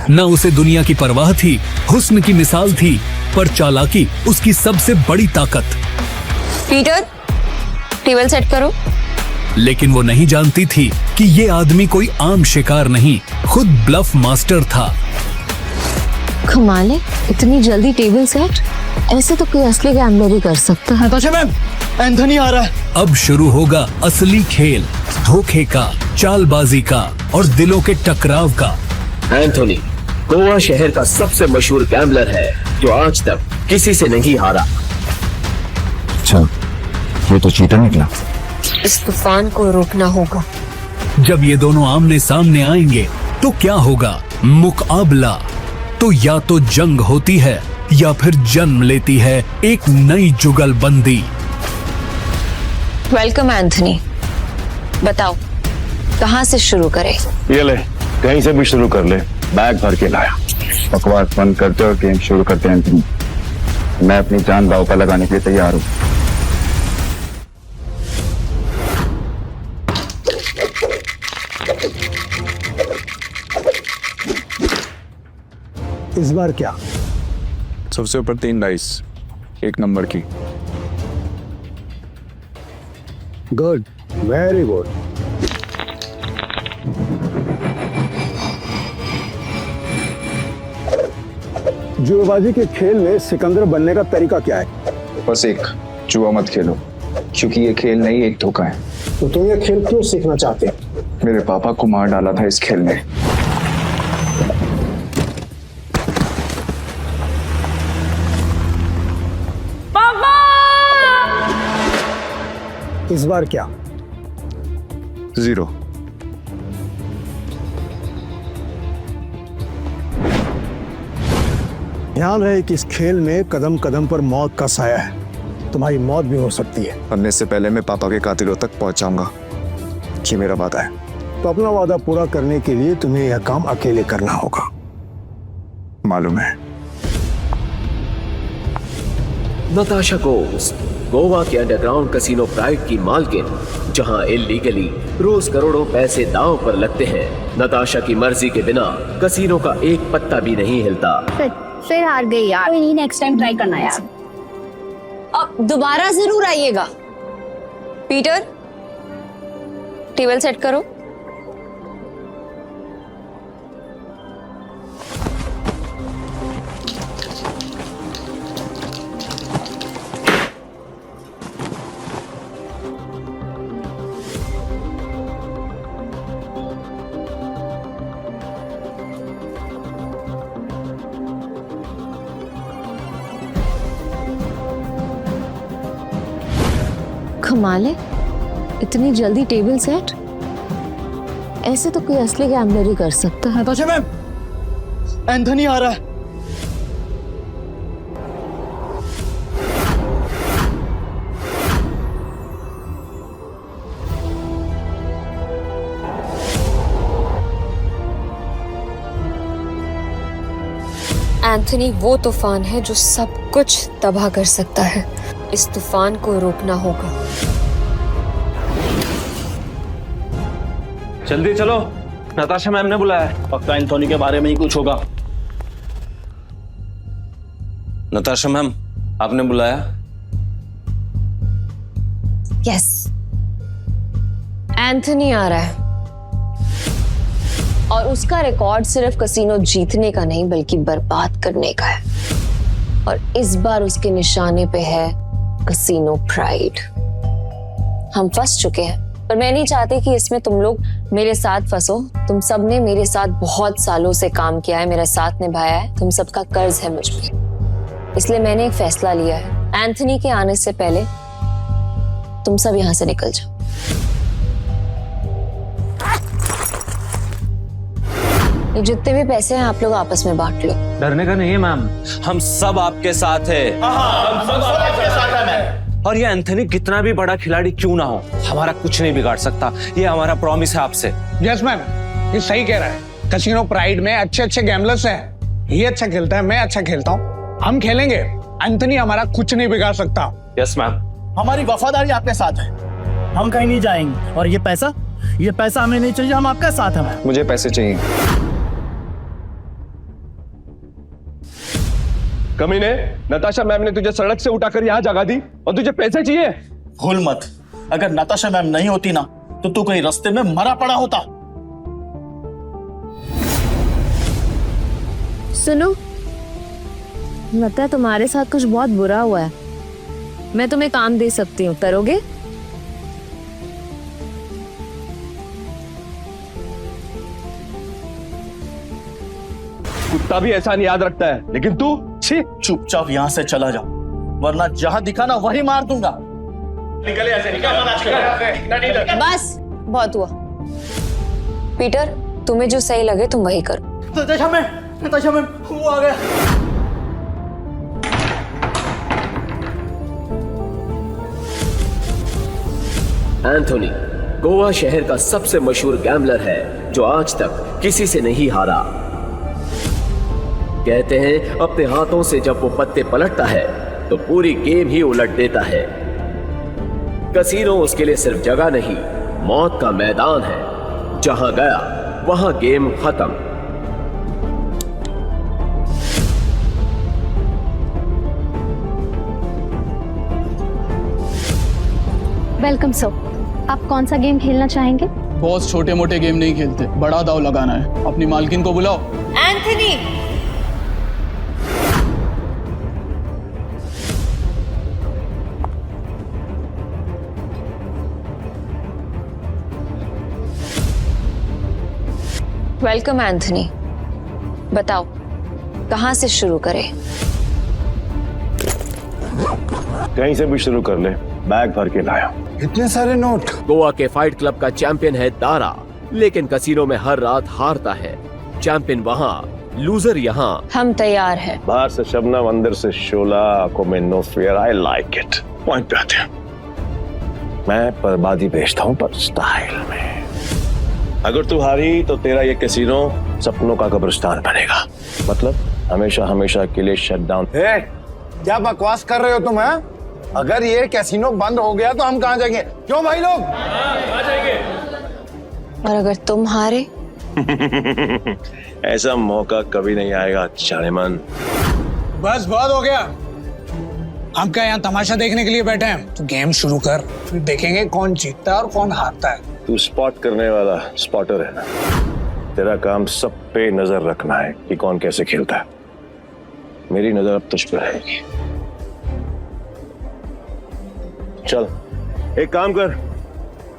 न उसे दुनिया की परवाह थी, हुस्न की मिसाल थी, पर चालाकी उसकी सबसे बड़ी ताकत। पीटर, टेबल सेट करो। लेकिन वो नहीं जानती थी कि ये आदमी कोई आम शिकार नहीं, खुद ब्लफ मास्टर था। कमाल है, इतनी जल्दी टेबल सेट? ऐसे तो कोई असली गैम्बलर ही कर सकता है। नताशा मैम, एंथनी आ रहा है। अब शुरू होगा असली खेल, धोखे का, चालबाजी का और दिलों के टकराव का। एंथनी गोवा शहर का सबसे मशहूर गैम्बलर है जो आज तक किसी से नहीं हारा। अच्छा, ये तो चीटर निकला। इस तूफान को रोकना होगा। जब ये दोनों आमने सामने आएंगे तो क्या होगा? मुकाबला। तो या तो जंग होती है या फिर जन्म लेती है एक नई जुगलबंदी। वेलकम एंथनी, बताओ कहाँ से शुरू करें? ये ले, कहीं से भी शुरू कर ले, बैग भर के लाया। बकवास बंद करते और गेम शुरू करते हैं एंथनी। मैं अपनी जान दांव पर लगाने के लिए तैयार हूँ। इस बार क्या? सबसे ऊपर 3 डाइस, 1 नंबर की। Good, very good. जुएबाजी के खेल में सिकंदर बनने का तरीका क्या है? बस एक, जुआ मत खेलो, क्योंकि ये खेल नहीं एक धोखा है। तो तुम ये खेल क्यों सीखना चाहते हो? मेरे पापा को मार डाला था इस खेल में। इस बार क्या? 0। ध्यान रहे कि इस खेल में कदम कदम पर मौत का साया है। तुम्हारी मौत भी हो सकती है। मरने से पहले मैं पापा के कातिलों तक पहुंच जाऊंगा। ये मेरा वादा है। तो अपना वादा पूरा करने के लिए तुम्हें यह काम अकेले करना होगा। मालूम है। नताशा गोस, गोवा के अंडरग्राउंड कसिनो प्राइड की मालकिन, जहां इल्लीगली रोज करोड़ों पैसे दांव पर लगते हैं। नताशा की मर्जी के बिना कसिनो का एक पत्ता भी नहीं हिलता। फिर हार गई यार। कोई नहीं, नेक्स्ट टाइम ट्राई करना यार। अब दोबारा जरूर आइएगा। पीटर, टेबल सेट करो। कमाल है, इतनी जल्दी टेबल सेट? ऐसे तो कोई असली गैम्बलर ही कर सकता है। नताशा मैम, एंथनी आ रहा है। एंथनी वो तूफान है जो सब कुछ तबाह कर सकता है। इस तूफान को रोकना होगा। जल्दी चलो, नताशा मैम ने बुलाया है। पक्का एंथोनी के बारे में ही कुछ होगा। नताशा मैम, आपने बुलाया? यस, एंथनी आ रहा है और उसका रिकॉर्ड सिर्फ कसिनो जीतने का नहीं बल्कि बर्बाद करने का है। और इस बार उसके निशाने पे है कसिनो प्राइड। हम फंस चुके हैं, पर मैं नहीं चाहती कि इसमें तुम लोग मेरे साथ फंसो। तुम सब ने मेरे साथ बहुत सालों से काम किया है, मेरा साथ निभाया है, तुम सबका कर्ज है मुझ पे। इसलिए मैंने एक फैसला लिया है, एंथनी के आने से पहले तुम सब यहां से निकल जाओ। ये जितने भी पैसे हैं आप लोग आपस में बांट लो। डरने का नहीं है मैम, हम सब आपके साथ हैं। और ये एंथनी कितना भी बड़ा खिलाड़ी क्यों ना हो, हमारा कुछ नहीं बिगाड़ सकता। ये हमारा प्रॉमिस है आपसे। यस मैम, ये सही कह रहा है। कसिनो प्राइड में अच्छे अच्छे गैम्बलर्स हैं। ये अच्छा खेलता है, मैं अच्छा खेलता हूँ। हम खेलेंगे, एंथनी हमारा कुछ नहीं बिगाड़ सकता। Yes ma'am. हमारी वफादारी आपके साथ है, हम कहीं नहीं जाएंगे। और ये पैसा हमें नहीं चाहिए, हम आपके साथ हैं। मुझे पैसे चाहिए। कमीने, नताशा मैम ने तुझे सड़क से उठाकर यहाँ जगा दी और तुझे पैसे चाहिए? भूल मत, अगर नताशा मैम नहीं होती ना तो तू कहीं रास्ते में मरा पड़ा होता। सुनो, लगता है तुम्हारे साथ कुछ बहुत बुरा हुआ है। मैं तुम्हें काम दे सकती हूँ, करोगे? कुत्ता भी ऐसा नहीं याद रखता है, लेकिन तू छी। चुपचाप यहाँ से चला जा, वरना जहां दिखा ना वही मार दूंगा। निकल यहाँ से, निकल। बस बहुत हुआ। पीटर, तुम्हें जो सही लगे तुम वही करो। नताशा मैम, वो आ गया। एंथोनी गोवा शहर का सबसे मशहूर गैम्बलर है जो आज तक किसी से नहीं हारा। कहते हैं अपने हाथों से जब वो पत्ते पलटता है तो पूरी गेम ही उलट देता है। कसीनो उसके लिए सिर्फ जगह नहीं, मौत का मैदान है। जहां गया वहां गेम खत्म। वेलकम सर, आप कौन सा गेम खेलना चाहेंगे? बॉस छोटे मोटे गेम नहीं खेलते, बड़ा दाव लगाना है। अपनी मालकिन को बुलाओ। Anthony, welcome Anthony. बताओ कहां से शुरू करें? कहीं से भी शुरू कर ले, बैग भर के लाया। इतने सारे नोट। गोवा के फाइट क्लब का चैंपियन है दारा, लेकिन कसीनो में हर रात हारता है। चैंपियन वहाँ, लूजर यहाँ। हम तैयार हैं। बाहर से शबनम, अंदर से शोला, आंखों में no fear. I like it. Point पे आते हैं। मैं बर्बादी बेचता हूँ पर स्टाइल में। अगर तू हारी तो तेरा ये कैसीनो सपनों का कब्रिस्तान बनेगा। मतलब हमेशा हमेशा के लिए शट डाउन। क्या बकवास कर रहे हो तुम? हैं? अगर ये कैसीनो बंद हो गया तो हम कहाँ जाएंगे? क्यों भाई लोग? और अगर तुम हारे? ऐसा मौका कभी नहीं आएगा जानेमन। बस बहुत हो गया। हम क्या यहाँ तमाशा देखने के लिए बैठे हैं? तो गेम शुरू कर, फिर देखेंगे कौन जीतता है और कौन हारता है। तू स्पॉट करने वाला स्पॉटर है ना? तेरा काम सब पे नजर रखना है कि कौन कैसे खेलता है। मेरी नजर अब तुझ पे रहेगी। चल एक काम कर,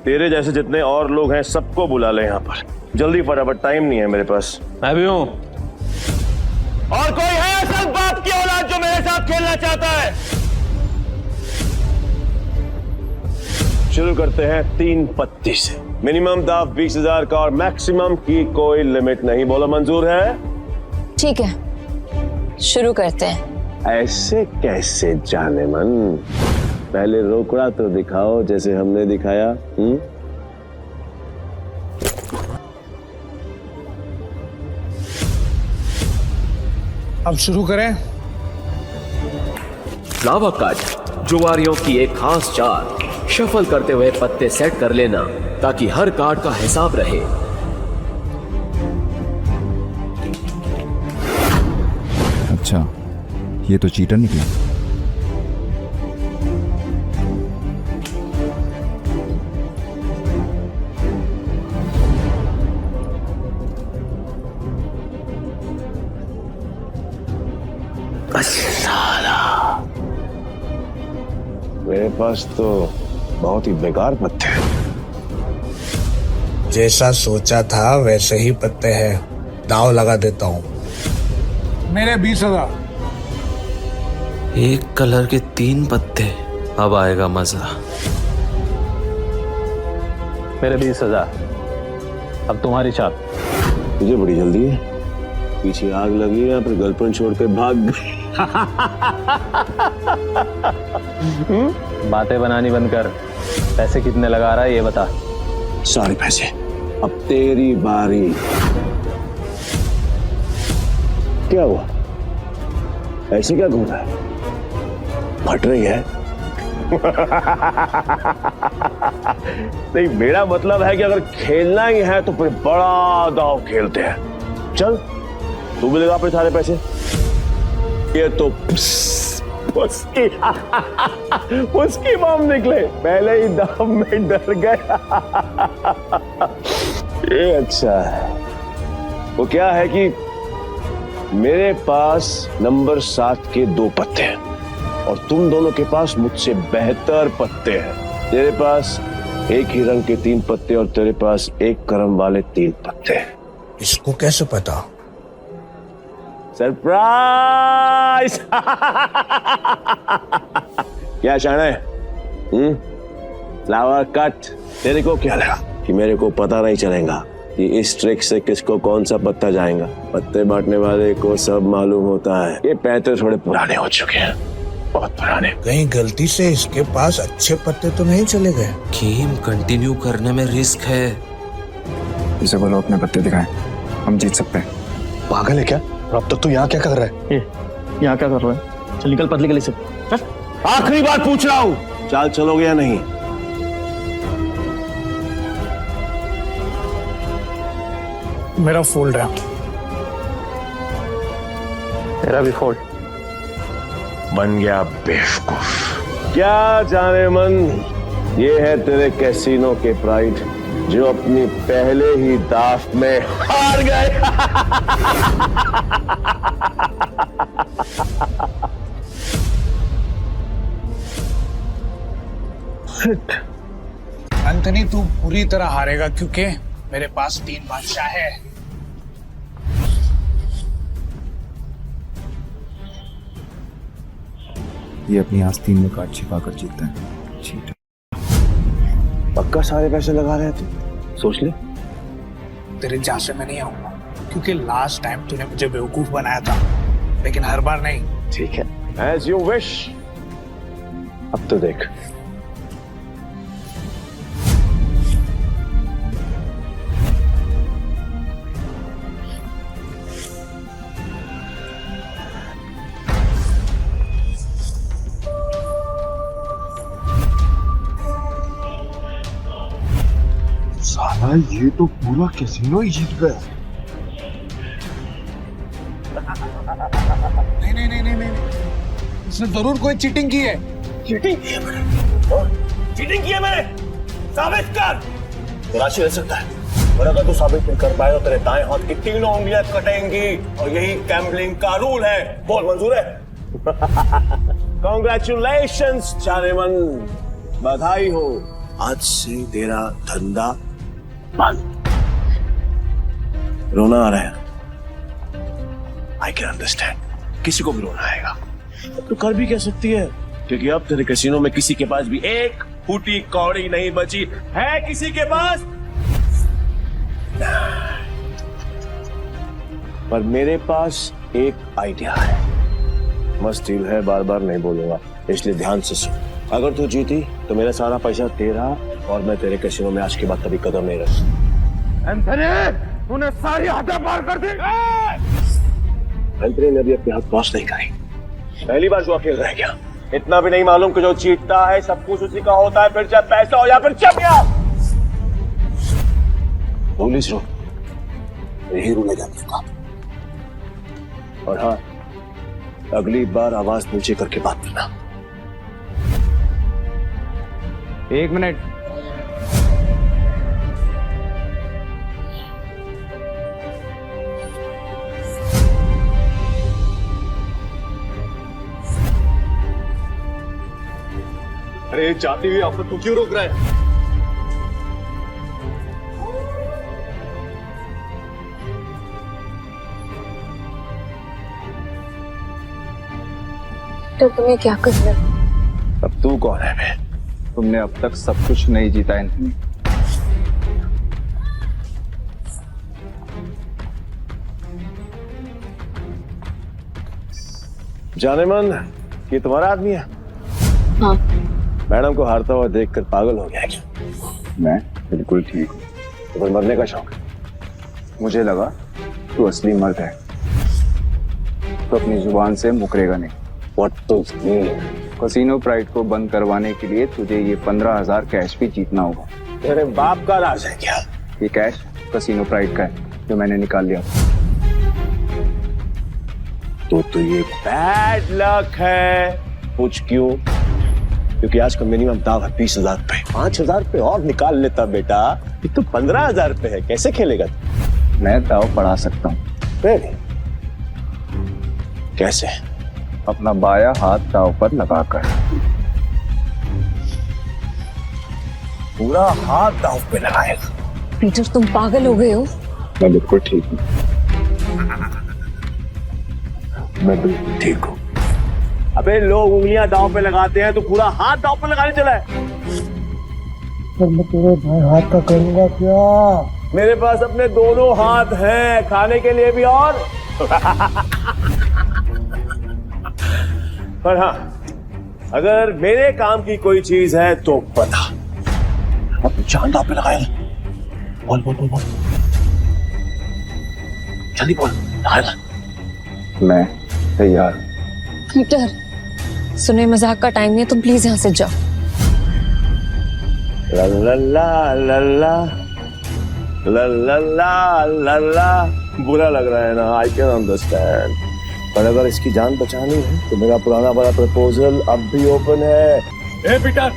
तेरे जैसे जितने और लोग हैं सबको बुला ले यहाँ पर जल्दी, फटाफट। टाइम नहीं है मेरे पास। मैं भी हूँ। और कोई है असल बाप की औलाद जो मेरे साथ खेलना चाहता है? शुरू करते हैं 3 पत्ती से। मिनिमम दाव 20,000 का और मैक्सिमम की कोई लिमिट नहीं। बोलो मंजूर है? ठीक है, शुरू करते हैं। ऐसे कैसे जानेमन? पहले रोकड़ा तो दिखाओ जैसे हमने दिखाया। अब शुरू करें। फ्लावर कट जुआरियों की एक खास चाल। शफल करते हुए पत्ते सेट कर लेना ताकि हर कार्ड का हिसाब रहे। अच्छा, ये तो चीटर निकला। मेरे पास तो बहुत ही बेकार पत्ते हैं। जैसा सोचा था वैसे ही पत्ते हैं। दाव लगा देता हूँ। मेरे 20,000। एक कलर के 3 पत्ते, अब आएगा मजा। मेरे 20,000। अब तुम्हारी चाल। तुझे बड़ी जल्दी है, पीछे आग लगी है या फिर गर्लफ्रेंड छोड़ के भाग गई? बातें बनानी बंद कर। पैसे कितने लगा रहा है ये बता। सारे पैसे। अब तेरी बारी। क्या हुआ? ऐसे क्या घूम रहा है? फट रही है? नहीं, मेरा मतलब है कि अगर खेलना ही है तो फिर बड़ा दांव खेलते हैं। चल तू भी लगा अपने सारे पैसे। ये तो उसकी मॉम निकले, पहले ही दम में डर गया। ये अच्छा है। वो क्या है कि मेरे पास नंबर 7 के 2 पत्ते हैं और तुम दोनों के पास मुझसे बेहतर पत्ते हैं। तेरे पास एक ही रंग के 3 पत्ते और तेरे पास एक क्रम वाले 3 पत्ते। इसको कैसे पता? सरप्राइज। क्या शान है? Flower cut. तेरे को क्या लगा कि मेरे को पता नहीं चलेगा कि इस ट्रिक से किसको कौन सा पत्ता जाएगा? पत्ते बांटने वाले को सब मालूम होता है। ये पैसे थोड़े पुराने हो चुके हैं, बहुत पुराने। कहीं गलती से इसके पास अच्छे पत्ते तो नहीं चले गए? गेम कंटिन्यू करने में रिस्क है। इसे बोलो अपने पत्ते दिखाएं, हम जीत सकते हैं। पागल है क्या? अब तक तू यहाँ क्या कर रहा है? यहाँ क्या कर रहा है? चल निकल पतली गली से। आखिरी बार पूछ रहा हूँ, चाल चलोगे या नहीं? मेरा फोल्ड है। तेरा भी फोल्ड। बन गया बेवकूफ। क्या जाने मन, ये है तेरे कैसीनो के प्राइड जो अपनी पहले ही दाफ में हार गए। एंथनी, तू पूरी तरह हारेगा क्योंकि मेरे पास 3 बादशाह है। ये अपनी आस्तीन में कार्ड छिपा कर जीतता है। चीटर। पक्का सारे पैसे लगा रहे थे? सोच ले। तेरे जहां से मैं नहीं आऊंगा क्योंकि लास्ट टाइम तूने मुझे बेवकूफ बनाया था, लेकिन हर बार नहीं। ठीक है, एज यू विश। अब तो देख। साला ये तो पूरा कैसीनो ही जीत गया। नहीं नहीं नहीं नहीं नहीं, इसने जरूर कोई चीटिंग की है। चीटिंग की है मैंने? चीटिंग की है मैंने? साबित कर। राशि ले सकता है, और अगर तू साबित नहीं कर पाए तो तेरे दाएं हाथ की 3 उंगलियां कटेंगी, और यही गैम्बलिंग का रूल है। बोल, मंजूर है? कांग्रेचुलेशंस चारेमन, बधाई हो। आज से तेरा धंधा बंद। रोना आ रहा है? आई कैन अंडरस्टैंड, किसी को भी रोना आएगा। तो कर भी कह सकती है, क्योंकि अब तेरे कैसीनो में किसी के पास भी एक फूटी कौड़ी नहीं बची है। किसी के पास? पर मेरे पास एक आइडिया है। मस्त डील है, बार बार नहीं बोलूंगा, इसलिए ध्यान से सुन। अगर तू जीती तो मेरा सारा पैसा तेरा, और मैं तेरे कैसीनो में आज के बाद कभी कदम नहीं रख। एंथनी, तूने सारी हदें पार कर दी। एंथनी ने अभी अपने हाथ वॉश नहीं करी। पहली बार जो अकेले रह गया। इतना भी नहीं मालूम कि जो जीतता है सब कुछ उसी का होता है, फिर चाहे पैसा हो या फिर चमिया। पुलिस रो, यही रूलेगा का। और हाँ, अगली बार आवाज नीचे करके बात करना। 1 मिनट। अरे जाती हुई आपको तू क्यों रोक रहा है? तो तुम्हें क्या करना? अब तू कौन है बे? तुमने अब तक सब कुछ नहीं जीता एंथनी। जाने मन, ये तुम्हारा आदमी है? हाँ। मैडम को हारता हुआ देखकर पागल हो गया क्या? मैं बिल्कुल ठीक हूँ। तो फिर मरने का शौक है? मुझे लगा तू असली मर्द है तो अपनी जुबान से मुकरेगा नहीं। What to mean? Casino pride को बंद करवाने के लिए तुझे ये 15,000 कैश भी जीतना होगा। तेरे बाप का राज है क्या? ये कैश कैसीनो प्राइड का है जो मैंने निकाल लिया। तो ये बैड लक है। पूछ क्यों? क्योंकि आज का मिनिमम दाव है 20,000 रुपए। 5,000 रुपए और निकाल लेता बेटा, ये तो 15,000 रुपए है। कैसे खेलेगा तू? मैं दाव बढ़ा सकता हूँ। कैसे? अपना बाया हाथ दाव पर लगाकर। पूरा हाथ दाव पे लगाएगा? पीटर, तुम पागल हो गए हो? मैं बिल्कुल ठीक हूँ। मैं बिल्कुल ठीक हूँ। अबे लोग उंगलियां दांव पे लगाते हैं, तो पूरा हाथ दांव पे लगाने चला है। पर मैं तेरे भाई हाथ का करूंगा क्या? मेरे पास अपने दोनों हाथ हैं, खाने के लिए भी और पर हाँ, अगर मेरे काम की कोई चीज है तो बता। अब जान दांव पे लगाएगा। बोल बोल बोल बोल, जल्दी बोल। लगाएगा? मैं तैयार। पीटर, सुने मजाक का टाइम नहीं है, तुम प्लीज यहाँ से जाओ। ला ला ला ला ला ला ला ला ला ला। बुरा लग रहा है ना, आई कैन अंडरस्टैंड, पर अगर इसकी जान बचानी है तो मेरा पुराना वाला प्रपोजल अब भी ओपन है। ए पीटर,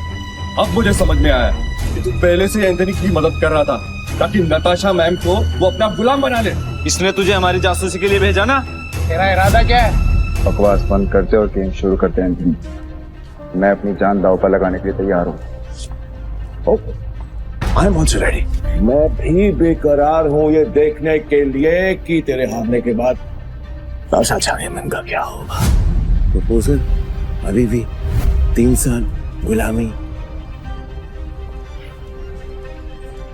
अब मुझे समझ में आया कि तू पहले से एंथनी की मदद कर रहा था ताकि नताशा मैम को वो अपना गुलाम बना ले। इसने तुझे हमारी जासूसी के लिए भेजा ना? तेरा इरादा क्या है? बकवास बंद करते और गेम शुरू करते हैं एंथनी। मैं अपनी जान दाव पर लगाने के लिए तैयार हूँ। I am also ready. मैं भी बेकरार हूँ ये देखने के लिए कि तेरे हारने के बाद नताशा मैम का क्या होगा। प्रपोजल अभी भी 3 साल गुलामी।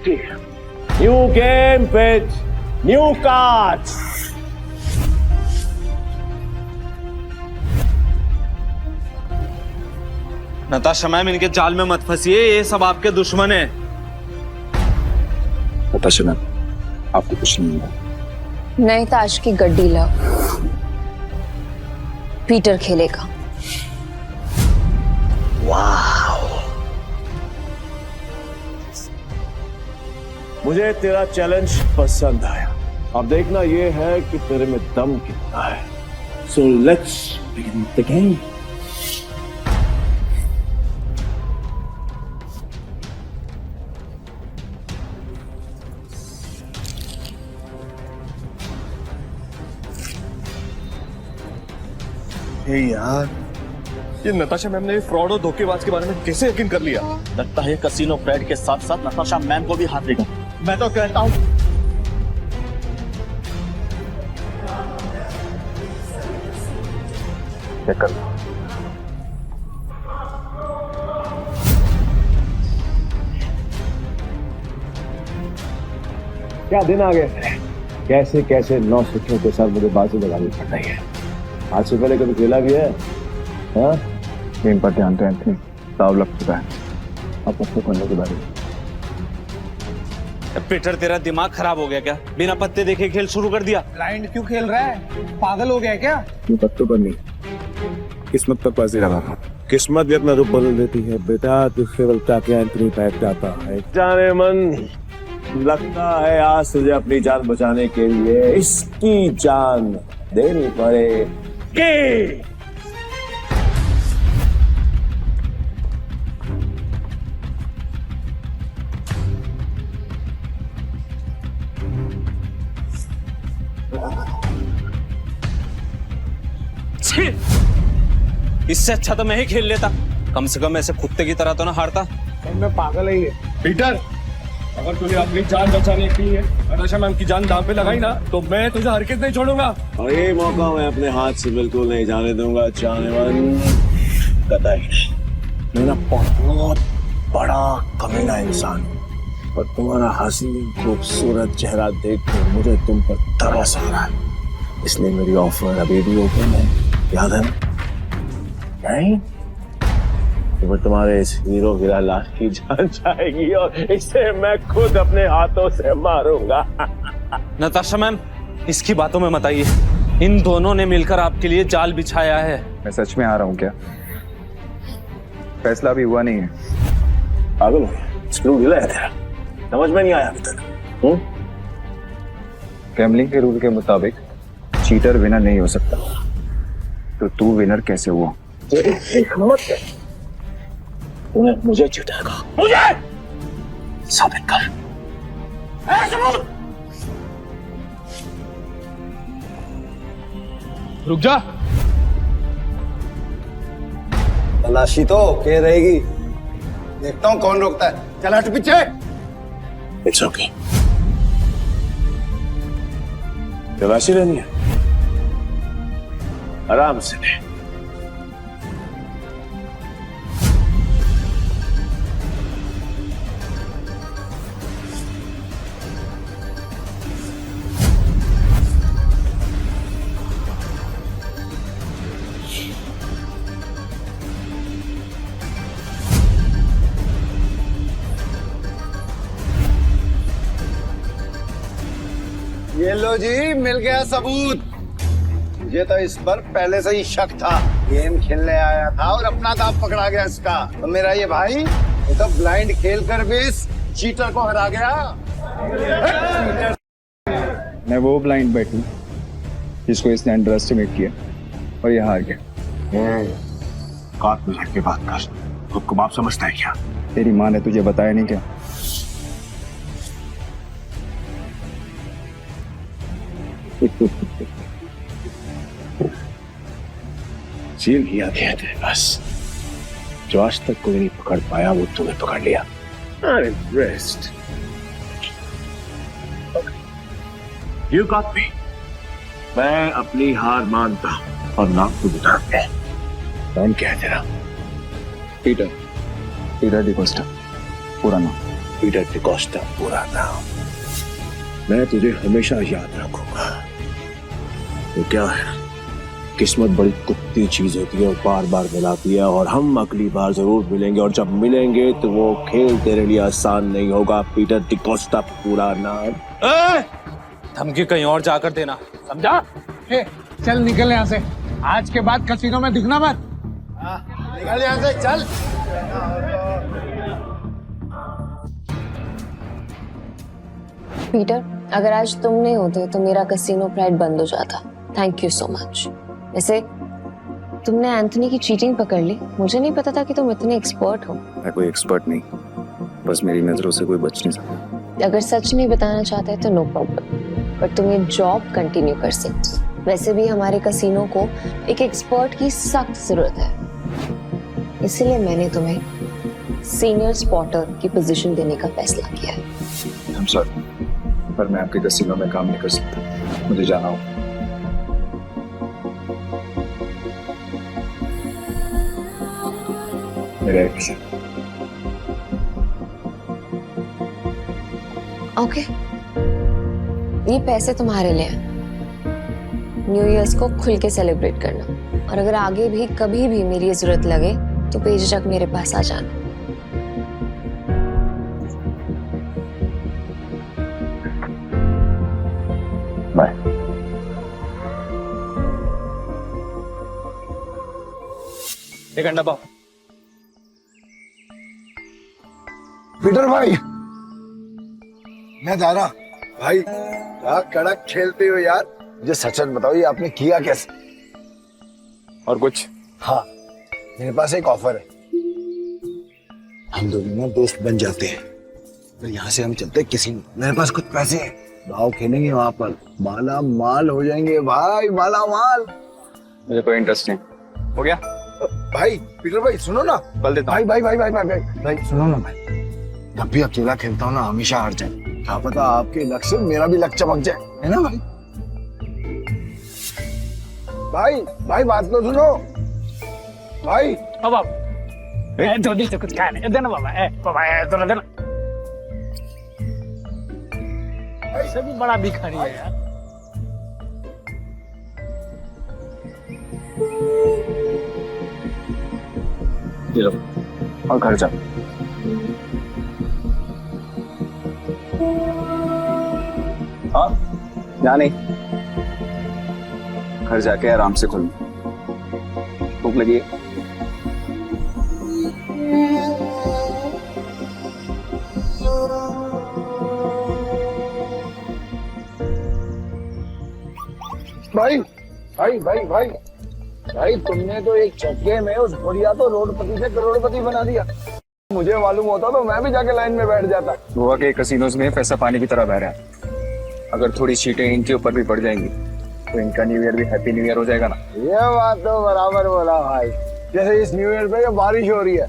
New game page, new cards. Natasha ma'am, इनके जाल में मत फंसिए, ये सब आपके दुश्मन है। नताशा मैम, आपको कुछ नहीं होगा। नए ताश की गड्डी लाओ, पीटर खेलेगा। वाह, मुझे तेरा चैलेंज पसंद आया। अब देखना ये है कि तेरे में दम कितना है। So let's begin the game. यार, ये नताशा मैम ने फ्रॉड और धोखेबाज के बारे में कैसे यकीन कर लिया? लगता है कसीनो प्राइड के साथ साथ नताशा मैम को भी हाथ देगा। मैं तो कहता हूँ कर। क्या दिन आ गए, कैसे कैसे 9 सुखियों के साथ मुझे बाजी लगानी पड़ रही है। आज से पहले कभी खेला भी है? हाँ, गेम पर ध्यान दो एंथनी, दाव लग चुका है। अब पत्ते करने के बारे में। पीटर, तेरा दिमाग खराब हो गया क्या? बिना पत्ते देखे खेल शुरू कर दिया। ब्लाइंड क्यों खेल रहा है? पागल हो गया क्या? ये पत्तों पर नहीं, किस्मत पर बाजी लगा। किस्मत भी अपना रूप बदल देती है बेटा। तू केवल ताकि एंथनी बैठ जाता है। जाने मन, लगता है आज तुझे अपनी जान बचाने के लिए इसकी जान देनी पड़ेगी। इससे अच्छा तो मैं ही खेल लेता। कम से कम ऐसे कुत्ते की तरह तो ना हारता। मैं पागल है ये। पीटर, अगर तुझे अपनी जान बचाने के लिए नताशा मैम की जान दांव पे लगाई ना, तो मैं तुझे हरकत नहीं छोड़ूंगा। और ये मौका मैं अपने हाथ से बिल्कुल नहीं जाने दूंगा। जाने मन कतई नहीं। मैं ना बहुत बड़ा कमीना इंसान हूं, और तुम्हारा हसीन खूबसूरत चेहरा देखकर मुझे तुम पर तरस आ रहा है। इसलिए मेरी ऑफर अभी भी ओपन है, याद है नहीं? तो तुम्हारे इस हीरो हीरा लाल की जान जाएगी और इसे मैं खुद अपने हाथों से मारूंगा। नताशा मैम, इसकी बातों में मत आइए। इन दोनों ने मिलकर आपके लिए जाल बिछाया है। मैं सच में आ रहा हूँ क्या? फैसला अभी हुआ नहीं है। पागल हो गया? स्क्रू ढीला है तेरा, समझ में नहीं आया अभी तक। गैम्बलिंग के रूल के मुताबिक चीटर विनर नहीं हो सकता। तो तू विनर कैसे हुआ? मुझे जिताएगा, मुझे साबित कर। रुक जा। तलाशी तो के रहेगी, देखता हूँ कौन रोकता है। चल हट पीछे। It's okay. तलाशी लेनी है, आराम से ले। ये लो जी, मिल गया सबूत। मुझे तो इस पर पहले से ही शक था। गेम खेलने आया था और अपना दांव पकड़ा गया इसका। तो मेरा ये भाई ये तो ब्लाइंड खेल कर भी इस चीटर को हरा गया। मैं वो ब्लाइंड बैट हूँ जिसको इसने अंडर एस्टिमेट किया और ये हार गया। काट में रख के बात कर, खुद को बाप समझता है क्या? तेरी माँ ने तुझे बताया नहीं क्या? सील किया गया थे बस, जो आज तक कोई नहीं पकड़ पाया वो तुम्हें पकड़ लिया। I'm impressed. You got me. मैं अपनी हार मानता हूं और नाम को बताते हैं। नाम क्या है तेरा? पीटर डिकोस्टा पूरा नाम। पीटर डिकोस्टा पूरा नाम। मैं तुझे हमेशा याद रखूंगा। तो क्या है, किस्मत बड़ी कुत्ती चीज होती है और बार बार मिलाती है, और हम अगली बार जरूर मिलेंगे, और जब मिलेंगे तो वो खेल तेरे लिए आसान नहीं होगा। पीटर डिकोस्टा पूरा नाम। धमकी कहीं और जाकर देना, समझा? चल निकल यहाँ से, आज के बाद कसीनो में दिखना मत। निकल यहाँ से, चल। पीटर, अगर आज तुम नहीं होते तो मेरा कसीनो प्राइड बंद हो जाता। Thank you so much. वैसे तुमने एंथनी की चीटिंग पकड़ ली, मुझे नहीं पता था कि तुम इतने एक्सपर्ट हो। मैं कोई एक्सपर्ट नहीं, बस मेरी नजरों से कोई बच नहीं सकता। अगर सच नहीं बताना चाहते तो नो प्रॉब्लम, पर तुम ये जॉब कंटिन्यू कर सकते। वैसे भी हमारे कसीनो को एक एक्सपर्ट की सख्त जरूरत है, इसलिए मैंने तुम्हें सीनियर स्पॉटर की पोजीशन देने का फैसला किया है। I'm sorry, पर मैं आपके कसीनो में काम नहीं कर सकता, मुझे जाना होगा। ओके, ये पैसे तुम्हारे लिए हैं। न्यू ईयर्स को खुल के सेलिब्रेट करना, और अगर आगे भी कभी भी मेरी जरूरत लगे तो बेझिझक मेरे पास आ जाना। बाय। एक अंडा पाओ। पीटर भाई, मैं जा रहा। भाई क्या कड़क खेलते हो यार। मुझे सच सच बताओ, ये आपने किया कैसे? और कुछ? हाँ, मेरे पास एक ऑफर है। हम दोनों ना दोस्त बन जाते हैं, तो यहाँ से हम चलते हैं किसी। मेरे पास कुछ पैसे हैं, दाव खेलेंगे वहां पर, माला माल हो जाएंगे भाई, माला माल। मुझे कोई इंटरेस्ट नहीं। हो गया? भाई पीटर भाई सुनो ना। कल देता भाई भाई भाई भाई भाई भाई भाई सुनो ना भाई, जब भी अकेला खेलता हूँ ना हमेशा हार जाए। क्या पता आपके लक से मेरा भी लक चमक जाए, है ना भाई? भाई भाई बात तो सुनो भाई। बाबा धोनी से कुछ खाया नहीं, देना बाबा। बाबा देना देना। ऐसे भी बड़ा भिखारी है यार। ये लो और घर जा। हाँ, यहाँ नहीं, घर जाके आराम से खुल। भूख लगी है? भाई भाई भाई भाई भाई तुमने तो एक चक्के में उस बुढ़िया तो रोडपति से करोड़पति बना दिया। मुझे मालूम होता तो मैं भी जाके लाइन में बैठ जाता। गोवा के कसिनोज में पैसा पानी की तरह बह रहा है। अगर थोड़ी सीटें इनके ऊपर भी पड़ जाएंगी तो इनका न्यू ईयर भी हैप्पी न्यू ईयर हो जाएगा ना। ये बात तो बराबर बोला भाई। जैसे इस न्यू ईयर पे बारिश हो रही है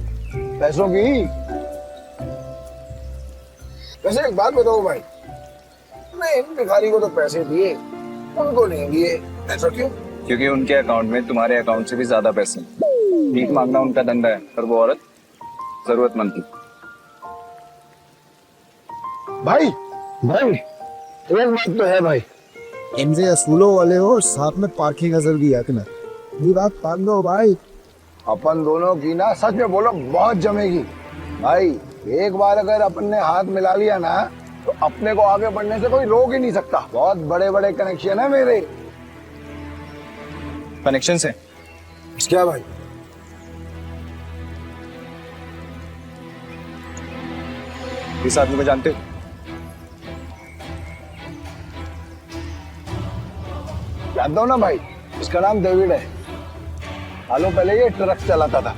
पैसों की। वैसे एक बात बताओ भाई, मैं इन भिखारी को तो पैसे दिए, उनको नहीं दिए, ऐसा क्यों? क्योंकि उनके अकाउंट में तुम्हारे अकाउंट से भी ज्यादा पैसे। भीख मांगना उनका धंधा है, पर वो औरत जरूरतमंद थी। भाई भाई एक बात तो है भाई, इनसे असूलों वाले हो और साथ में पार्किंग अजर भी है तुम्हें। ये बात मान लो भाई। अपन दोनों की ना सच में बोलो बहुत जमेगी भाई। एक बार अगर अपन ने हाथ मिला लिया ना तो अपने को आगे बढ़ने से कोई रोक ही नहीं सकता। बहुत बड़े बड़े कनेक्शन है मेरे। कनेक्शन से क्या भाई? इस आदमी को जानते हो? जानता हूँ ना भाई, इसका नाम डेविड है। सालों पहले ये ट्रक चलाता था।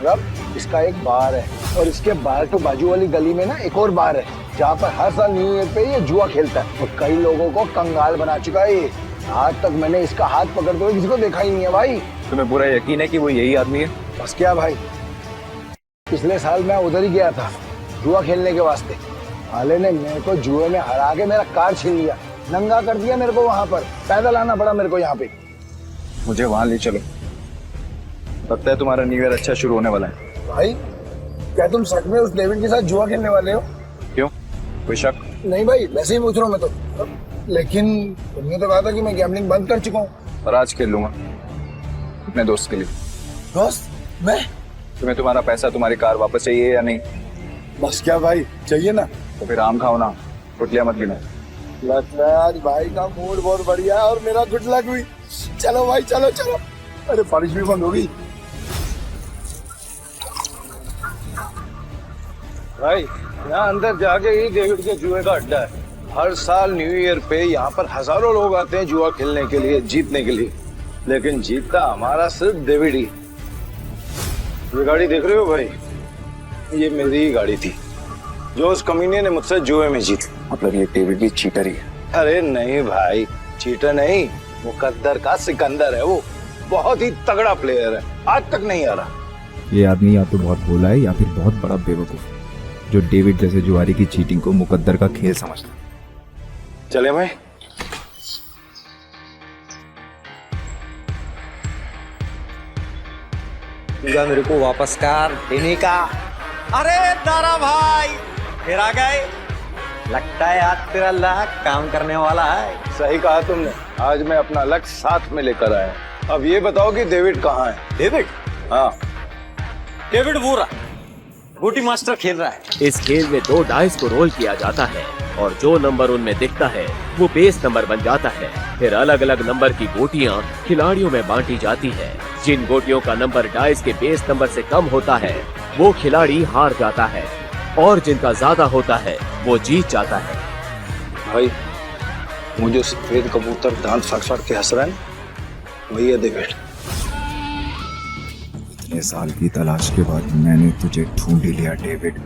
अब इसका एक बार है और इसके बाहर तो बाजू वाली गली में ना एक और बार है जहाँ पर हर साल न्यू ईयर पे ये जुआ खेलता है और कई लोगों को कंगाल बना चुका है ये। आज तक मैंने इसका हाथ पकड़ते हुए किसी को देखा ही नहीं है भाई। तुम्हें पूरा यकीन है कि वो यही आदमी है? बस क्या भाई, पिछले साल मैं उधर ही गया था जुआ खेलने के वास्ते। साले ने मेरे को जुए में हरा के मेरा कार छीन लिया, नंगा कर दिया मेरे को। वहां पर पैदल आना पड़ा मेरे को यहाँ पे। मुझे वहां ले चलो, लगता है तुम्हारा न्यू ईयर अच्छा शुरू होने वाला है। भाई क्या तुम सच में उस डेविड के साथ जुआ खेलने वाले हो? क्यों, कोई शक? नहीं भाई, वैसे ही पूछ रहा हूँ मैं तो। लेकिन तुमने तो कहा था कि मैं गैम्बलिंग बंद कर चुका हूँ। और आज खेल लूंगा अपने दोस्त के लिए। दोस्त? मैं? तुम्हें तुम्हारा पैसा, तुम्हारी कार वापस चाहिए या नहीं? बस क्या भाई, चाहिए ना। तो फिर आम खाओ ना, रोटियां मत गिनो। लगता है आज भाई का मूड बहुत बढ़िया है और मेरा गुड लक हुई। चलो भाई चलो चलो। अरे बारिश भी बंद हो गई। भाई यहाँ अंदर जाके ही डेविड के जुए का अड्डा है। हर साल न्यू ईयर पे यहाँ पर हजारों लोग आते हैं जुआ खेलने के लिए, जीतने के लिए। लेकिन जीतता हमारा सिर्फ डेविड ही। ये गाड़ी देख रहे हो भाई, ये मेरी ही गाड़ी थी जो उस कमीने ने मुझसे जुए में जीती। मतलब ये डेविड भी चीटर ही है? अरे नहीं भाई, चीटर नहीं, मुकद्दर का सिकंदर है वो। बहुत ही तगड़ा प्लेयर है, आज तक नहीं आ रहा। ये आदमी या तो बहुत भोला है या फिर बहुत बड़ा बेवकूफ जो डेविड जैसे जुआरी की चीटिंग को मुकद्दर का खेल समझता है। चले भाई। मेरे को वापस कर देने का। अरे दारा भाई फिर आ गए। लगता है आज तेरा लक काम करने वाला है। सही कहा तुमने, आज मैं अपना लक साथ में लेकर आया। अब ये बताओ कि डेविड कहाँ है? डेविड? हाँ, डेविड वो रहा, बूटी मास्टर खेल रहा है। इस खेल में 2 डाइस को रोल किया जाता है और जो नंबर उनमें दिखता है वो बेस नंबर बन जाता है। फिर अलग अलग नंबर की गोटियां खिलाड़ियों में बांटी जाती है। जिन गोटियों का नंबर डाइस के बेस नंबर से कम होता है वो खिलाड़ी हार जाता है और जिनका ज्यादा होता है वो जीत जाता है। भाई मुझे सफेद कबूतर दांत फाड़ के हंस रहा है, वही है डेविड। इतने साल की तलाश के बाद मैंने तुझे ढूंढ लिया डेविड।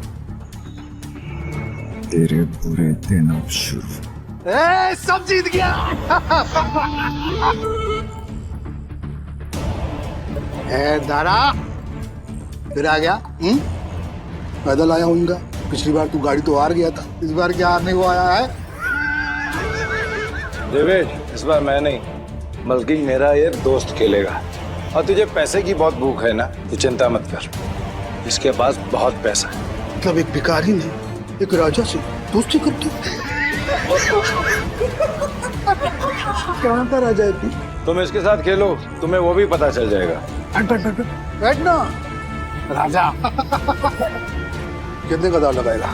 तेरे बुरे दिन अब शुरू। सब जीत गया। दारा फिर आ गया। पैदल आया हूँ। पिछली बार तू गाड़ी तो हार गया था, इस बार क्या हारने को आया है? डेविड, इस बार मैं नहीं बल्कि मेरा ये दोस्त खेलेगा। और तुझे पैसे की बहुत भूख है ना, तू चिंता मत कर, इसके पास बहुत पैसा है। मतलब एक भिखारी ने एक राजा से दोस्ती करती। कहाँ का राजा है तू? तुम इसके साथ खेलो, तुम्हें वो भी पता चल जाएगा। बैठ ना राजा। कितने का दाव लगाएगा?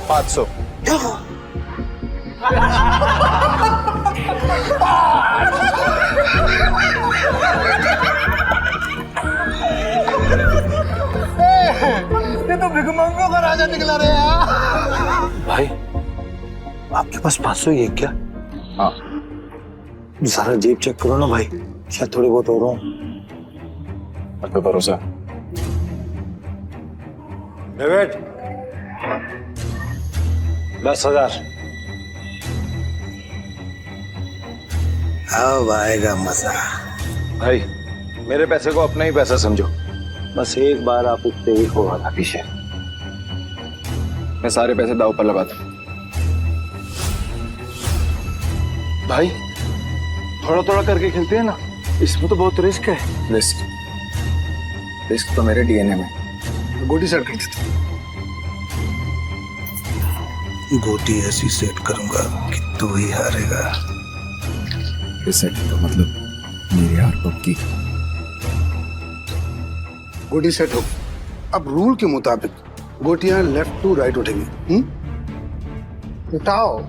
$500। ये तो भिखमंगों का राजा निकला रे यार। भाई आपके पास 500 ही है क्या? हाँ सारा जेब चेक करो ना भाई, शायद थोड़े बहुत हो रहा हूँ। अब तो भरोसा। डेविड 10,000। अब आएगा मजा। भाई मेरे पैसे को अपना ही पैसा समझो, बस एक बार आप उससे ही हो वाला पीछे। मैं सारे पैसे दाव पर लगाता हूँ। भाई थोड़ा थोड़ा करके खेलते हैं ना, इसमें तो बहुत रिस्क है। रिस्क तो मेरे डीएनए में। गोटी सेट कर देते, गोटी ऐसी सेट करूंगा कि तू ही हारेगा। सेट तो मतलब मेरी हार पक्की। गोटी सेट हो, अब रूल के मुताबिक गोटियां लेफ्ट टू राइट उठेंगी। उठाओ।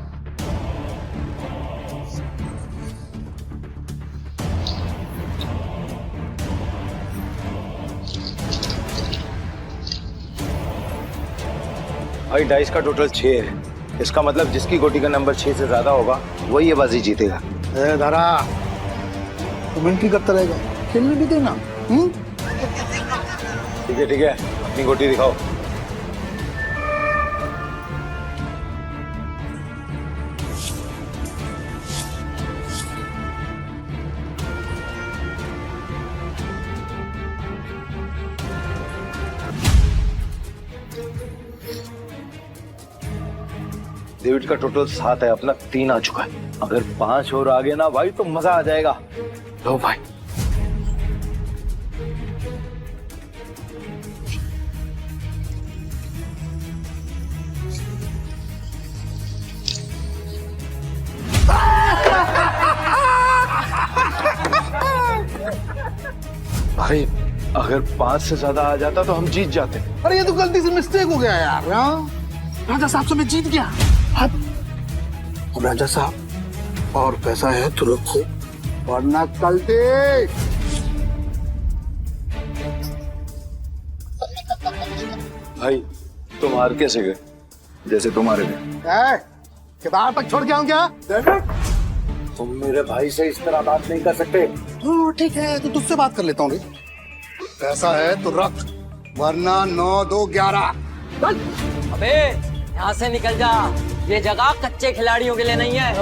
भाई डाइस का टोटल 6 है, इसका मतलब जिसकी गोटी का नंबर 6 से ज्यादा होगा वही ये बाजी जीतेगा। दारा कमेंट्री करता रहेगा, खेलने भी देना। ठीक है, अपनी गोटी दिखाओ। डेविड का टोटल 7 है, अपना 3 आ चुका है। अगर 5 और आ गए ना भाई तो मजा आ जाएगा। लो भाई भाई अगर 5 से ज्यादा आ जाता तो हम जीत जाते। अरे ये तो गलती से मिस्टेक हो गया यार। राजा साहब से मैं जीत गया। अब राजा साहब और पैसा है तो रखो, वरना कल दे। भाई तुम हार कैसे गए? जैसे तुम्हारे गए। किताब तक छोड़ के आऊं क्या? तुम मेरे भाई से इस तरह बात नहीं कर सकते। ठीक है तो तुझसे बात कर लेता हूँ। पैसा है तो रख, वरना 9, 2, 11। अबे यहाँ से निकल जा, ये जगह कच्चे खिलाड़ियों के लिए नहीं है।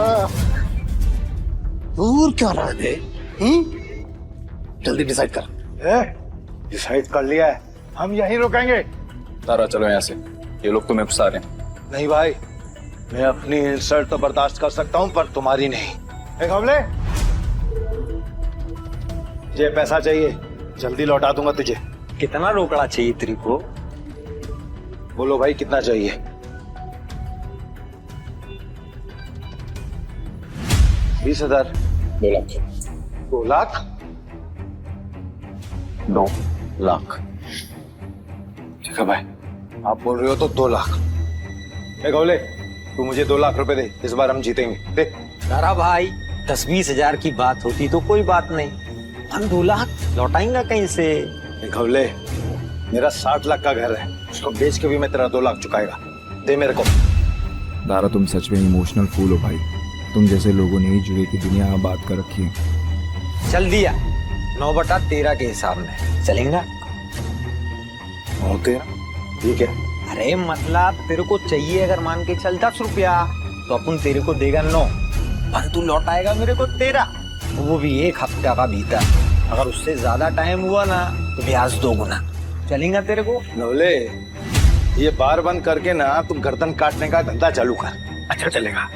दूर क्या रहा है? जल्दी डिसाइड कर। डिसाइड कर लिया है, हम यहीं रुकेंगे। तारा चलो यहाँ से, ये लोग तुम्हें फंसा रहे हैं। नहीं भाई, मैं अपनी इंसल्ट तो बर्दाश्त कर सकता हूँ पर तुम्हारी नहीं। घबले, ये पैसा चाहिए, जल्दी लौटा दूंगा तुझे। कितना रोकड़ा चाहिए तेरे को? बोलो भाई कितना चाहिए? 20,000। 2 लाख। 2 लाख? 2 लाख ठीक है भाई, आप बोल रहे हो तो 2 लाख। गौले तू मुझे 2 लाख रुपए दे, इस बार हम जीतेंगे। दे। तारा भाई 10-20 हजार की बात होती तो कोई बात नहीं, हम 2 लाख लौटाएंगा कहीं से? गौले मेरा 60 लाख का घर है, उसको बेच के भी मैं तेरा 2 लाख चुकाएगा। दे मेरे को। दारा तुम सच में इमोशनल फूल हो भाई, तुम जैसे लोगों ने ही जुए की दुनिया में बात कर रखी है। चल दिया, 9/13 के हिसाब में चलेगा। ठीक है। अरे मतलब तेरे को चाहिए अगर मान के चल 10 रुपया तो अपन तेरे को देगा 9, पर तू लौटाएगा मेरे को 13, वो भी 1 हफ्ते का भीतर। अगर उससे ज्यादा टाइम हुआ ना तो ब्याज 2 गुना। चलेगा तेरे को? नवले ये बार बंद करके ना तुम गर्दन काटने का धंधा चालू कर, अच्छा चलेगा।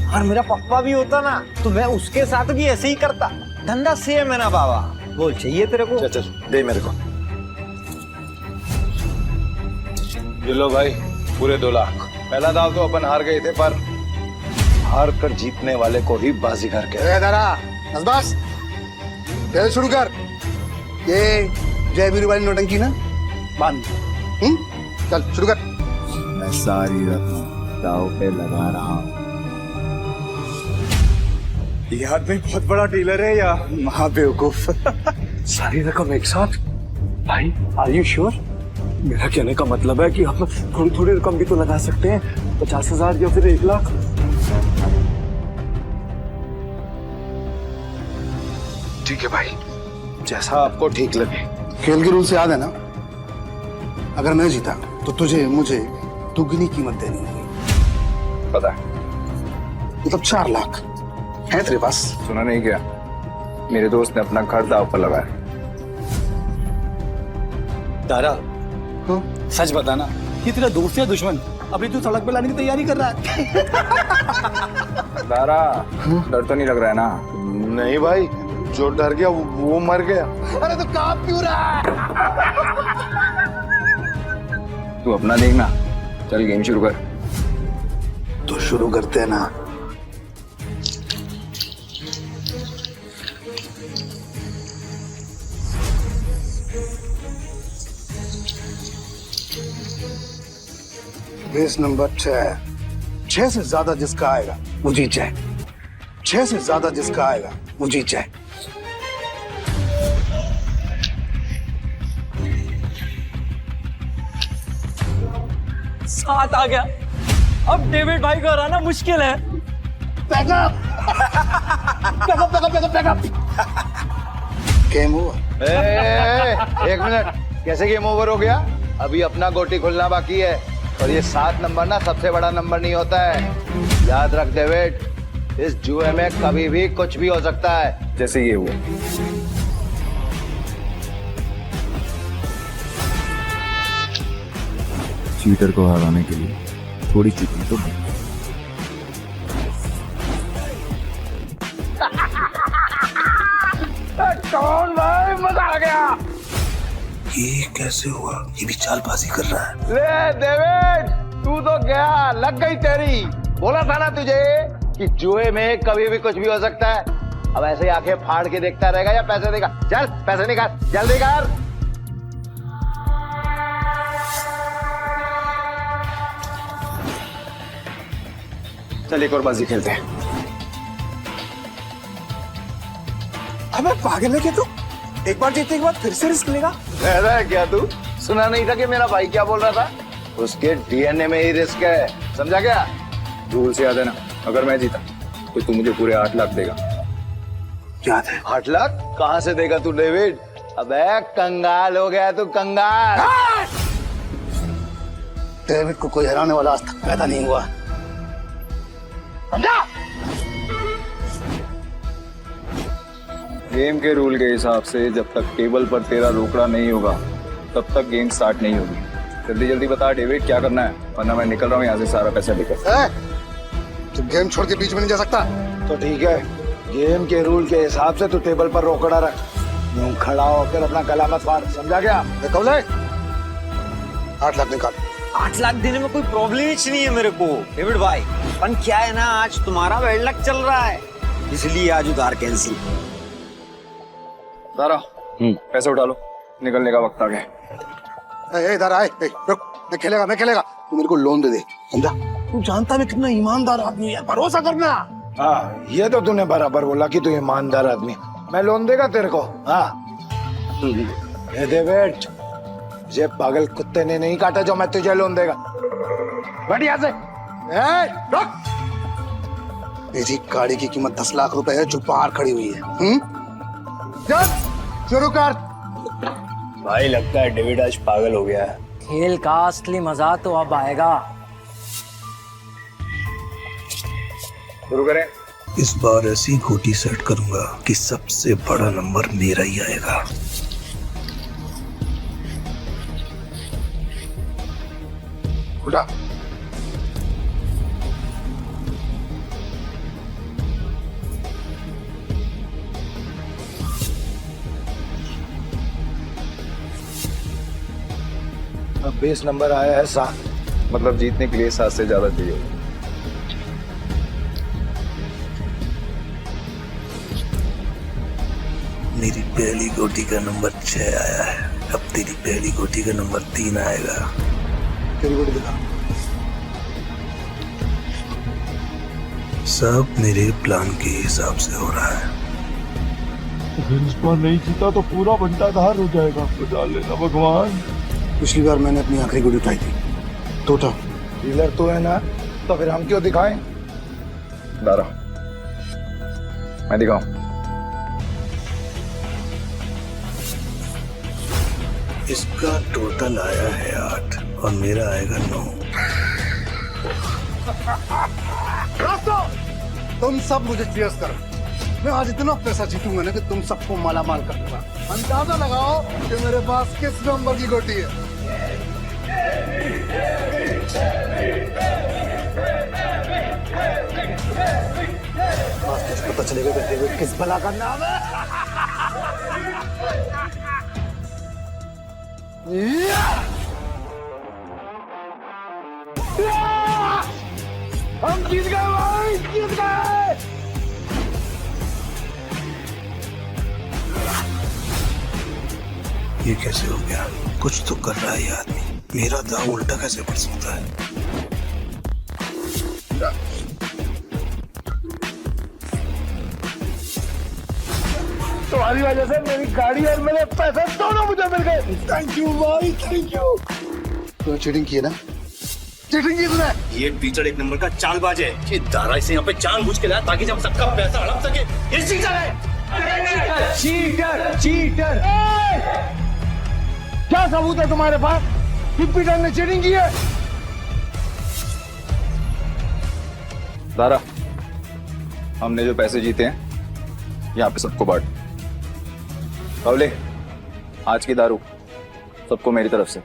और मेरा पप्पा भी होता ना तो मैं उसके साथ भी ऐसे ही करता। धंधा सेम है ना बाबा। बोल चाहिए तेरे को? चल दे मेरे को। ये लो भाई पूरे 2 लाख। पहला दाव तो अपन हार गए थे, पर हार कर जीतने वाले को ही बाजीगर कहते हैं। बस फिर शुरू कर। ये जय वीरू वाली नौटंकी ना बंद। चल शुरू कर। मैं सारी रकम दाव पे लगा रहा हूँ। ये आदमी बहुत बड़ा डीलर है या महाबेवकूफ? सारी रकम एक साथ? भाई आर यू श्योर? मेरा कहने का मतलब है कि हम थोड़ी थोड़ी रकम भी तो लगा सकते हैं, 50,000 या फिर 1 लाख। ठीक है भाई, जैसा आपको ठीक लगे। खेल के रूल से याद है ना, अगर मैं जीता तो तुझे मुझे दुगनी कीमत देनी होगी। पता है। मतलब 4 लाख है तेरे पास? सुना नहीं क्या? मेरे दोस्त ने अपना घर दांव पर लगाया। दारा, सच बताना, ये तेरा दोस्त या दुश्मन? अभी तू सड़क पे लाने की तैयारी कर रहा है। दारा, डर तो नहीं लग रहा है ना? नहीं भाई, जो डर गया वो मर गया। अरे तो काम क्यों रहा है? तू अपना देखना, चल गेम शुरू कर। तो शुरू करते हैं ना। बेस नंबर 6 से ज्यादा जिसका आएगा वो जीत जाए। 6 से ज्यादा जिसका आएगा वो जीत जाए। सात आ गया। अब डेविड भाई को हराना मुश्किल है। Game over. एक मिनट, कैसे गेम ओवर हो गया? अभी अपना गोटी खुलना बाकी है। और ये 7 नंबर ना सबसे बड़ा नंबर नहीं होता है, याद रख डेविड। इस जुए में कभी भी कुछ भी हो सकता है, जैसे ये हुआ। चीटर को हराने के लिए थोड़ी चीटिंग तो बनती है। कौन भाई, मजा आ गया। ये कैसे हुआ? ये भी चालबाजी कर रहा है। ले डेविड, तू तो गया, लग गई तेरी। बोला था ना तुझे कि जुए में कभी भी कुछ भी हो सकता है। अब ऐसे ही आंखें फाड़ के देखता रहेगा या पैसे देगा? चल पैसे निकाल, जल्दी कर। चल एक और बाजी खेलते हैं। अबे पागल है क्या तू? एक बार जीतने के बाद फिर से रिस्क लेगा? है क्या तू? सुना नहीं था कि मेरा भाई क्या बोल रहा था? उसके डीएनए में ही रिस्क है, समझा क्या? रूल से याद है ना, अगर मैं जीता तो तू मुझे पूरे 8 लाख देगा। याद है। 8 लाख कहाँ से देगा तू डेविड? अबे कंगाल हो गया तू, कंगाल। डेविड को कोई हराने वाला आज तक पैदा नहीं हुआ, समझा? गेम के रूल के हिसाब से जब तक टेबल पर तेरा रोकड़ा नहीं होगा तब तक गेम स्टार्ट नहीं होगी। जल्दी जल्दी बता डेविड, क्या करना है, वरना मैं निकल रहा हूँ यहाँ से सारा पैसा लेकर। तू गेम छोड़ के बीच में नहीं जा सकता। तो ठीक है, गेम के रूल के हिसाब से तू टेबल पर रोकड़ा रख। यूं खड़ा होकर अपना गला मत फाड़, समझा क्या? कौले 8 लाख निकाल। 8 लाख देने में कोई प्रॉब्लम ही नहीं है मेरे को डेविड भाई। पर क्या है ना, आज तुम्हारा बैड लक चल रहा है, इसलिए आज उधार कैंसिल। दारा, पैसे उठा लो, निकलने का वक्त आ गया। इधर आए, रुक, मैं खेलेगा। तू मेरे को लोन दे दे, समझा? तू जानता है मैं कितना ईमानदार आदमी है, भरोसा करना। हाँ, ये तो तूने बराबर बोला कि तू ईमानदार आदमी। मैं लोन देगा तेरे को? हाँ डेविड, ये पागल कुत्ते ने नहीं काटा जो मैं तुझे लोन देगा। बढ़िया से रुक। मेरी गाड़ी की कीमत 10 लाख रुपए है जो बाहर खड़ी हुई है। चल शुरू कर। भाई लगता है डेविड आज पागल हो गया है। खेल का असली मजा तो अब आएगा। शुरू करें। इस बार ऐसी गोटी सेट करूंगा कि सबसे बड़ा नंबर मेरा ही आएगा। उठा। अब बेस नंबर आया है 7, मतलब जीतने के लिए 7 से ज्यादा चाहिए। मेरी पहली गोटी का नंबर 6 आया है, अब तेरी पहली गोटी का नंबर 3 आएगा। तेरी गोटी दिखा। सब मेरे प्लान के हिसाब से हो रहा है। अगर इस बार नहीं जीता तो पूरा बंटाधार हो जाएगा, बचा लेना भगवान। पिछली बार मैंने अपनी आखिरी गोली उठाई थी, तो डीलर तो है ना, तो फिर हम क्यों दिखाएं? दारा, मैं दिखाऊं? इसका टोटल आया है 8 और मेरा आएगा 9। तुम सब मुझे चीयर्स करो। मैं आज इतना पैसा जीतूंगा ना कि तुम सबको माला माल कर दूंगा। अंदाजा लगाओ कि मेरे पास किस नंबर की गोटी है। पता चलेगा कि डेविड किस भला का नाम है। हम जीत गए भाई, जीत गए। ये कैसे हो गया? कुछ तो कर रहा है ये आदमी। मेरा दांव उल्टा कैसे पड़ सकता है? तुम्हारी वजह से मेरी गाड़ी और मेरे पैसे दोनों मुझे मिल गए। थैंक यू भाई, थैंक यू। तो चीटिंग की है ना? चीटिंग की तूने? ये टीचर एक नंबर का चालबाज है। ये दारा इसे यहाँ पे जानबूझ के लाया ताकि हम सबका पैसा हड़प सके। ये चीटर है। Cheater, cheater. क्या सबूत है तुम्हारे पास कि पीटर ने चीटिंग की है? दारा, हमने जो पैसे जीते हैं यहाँ पे सबको बांट। कवले, आज की दारू सबको मेरी तरफ से।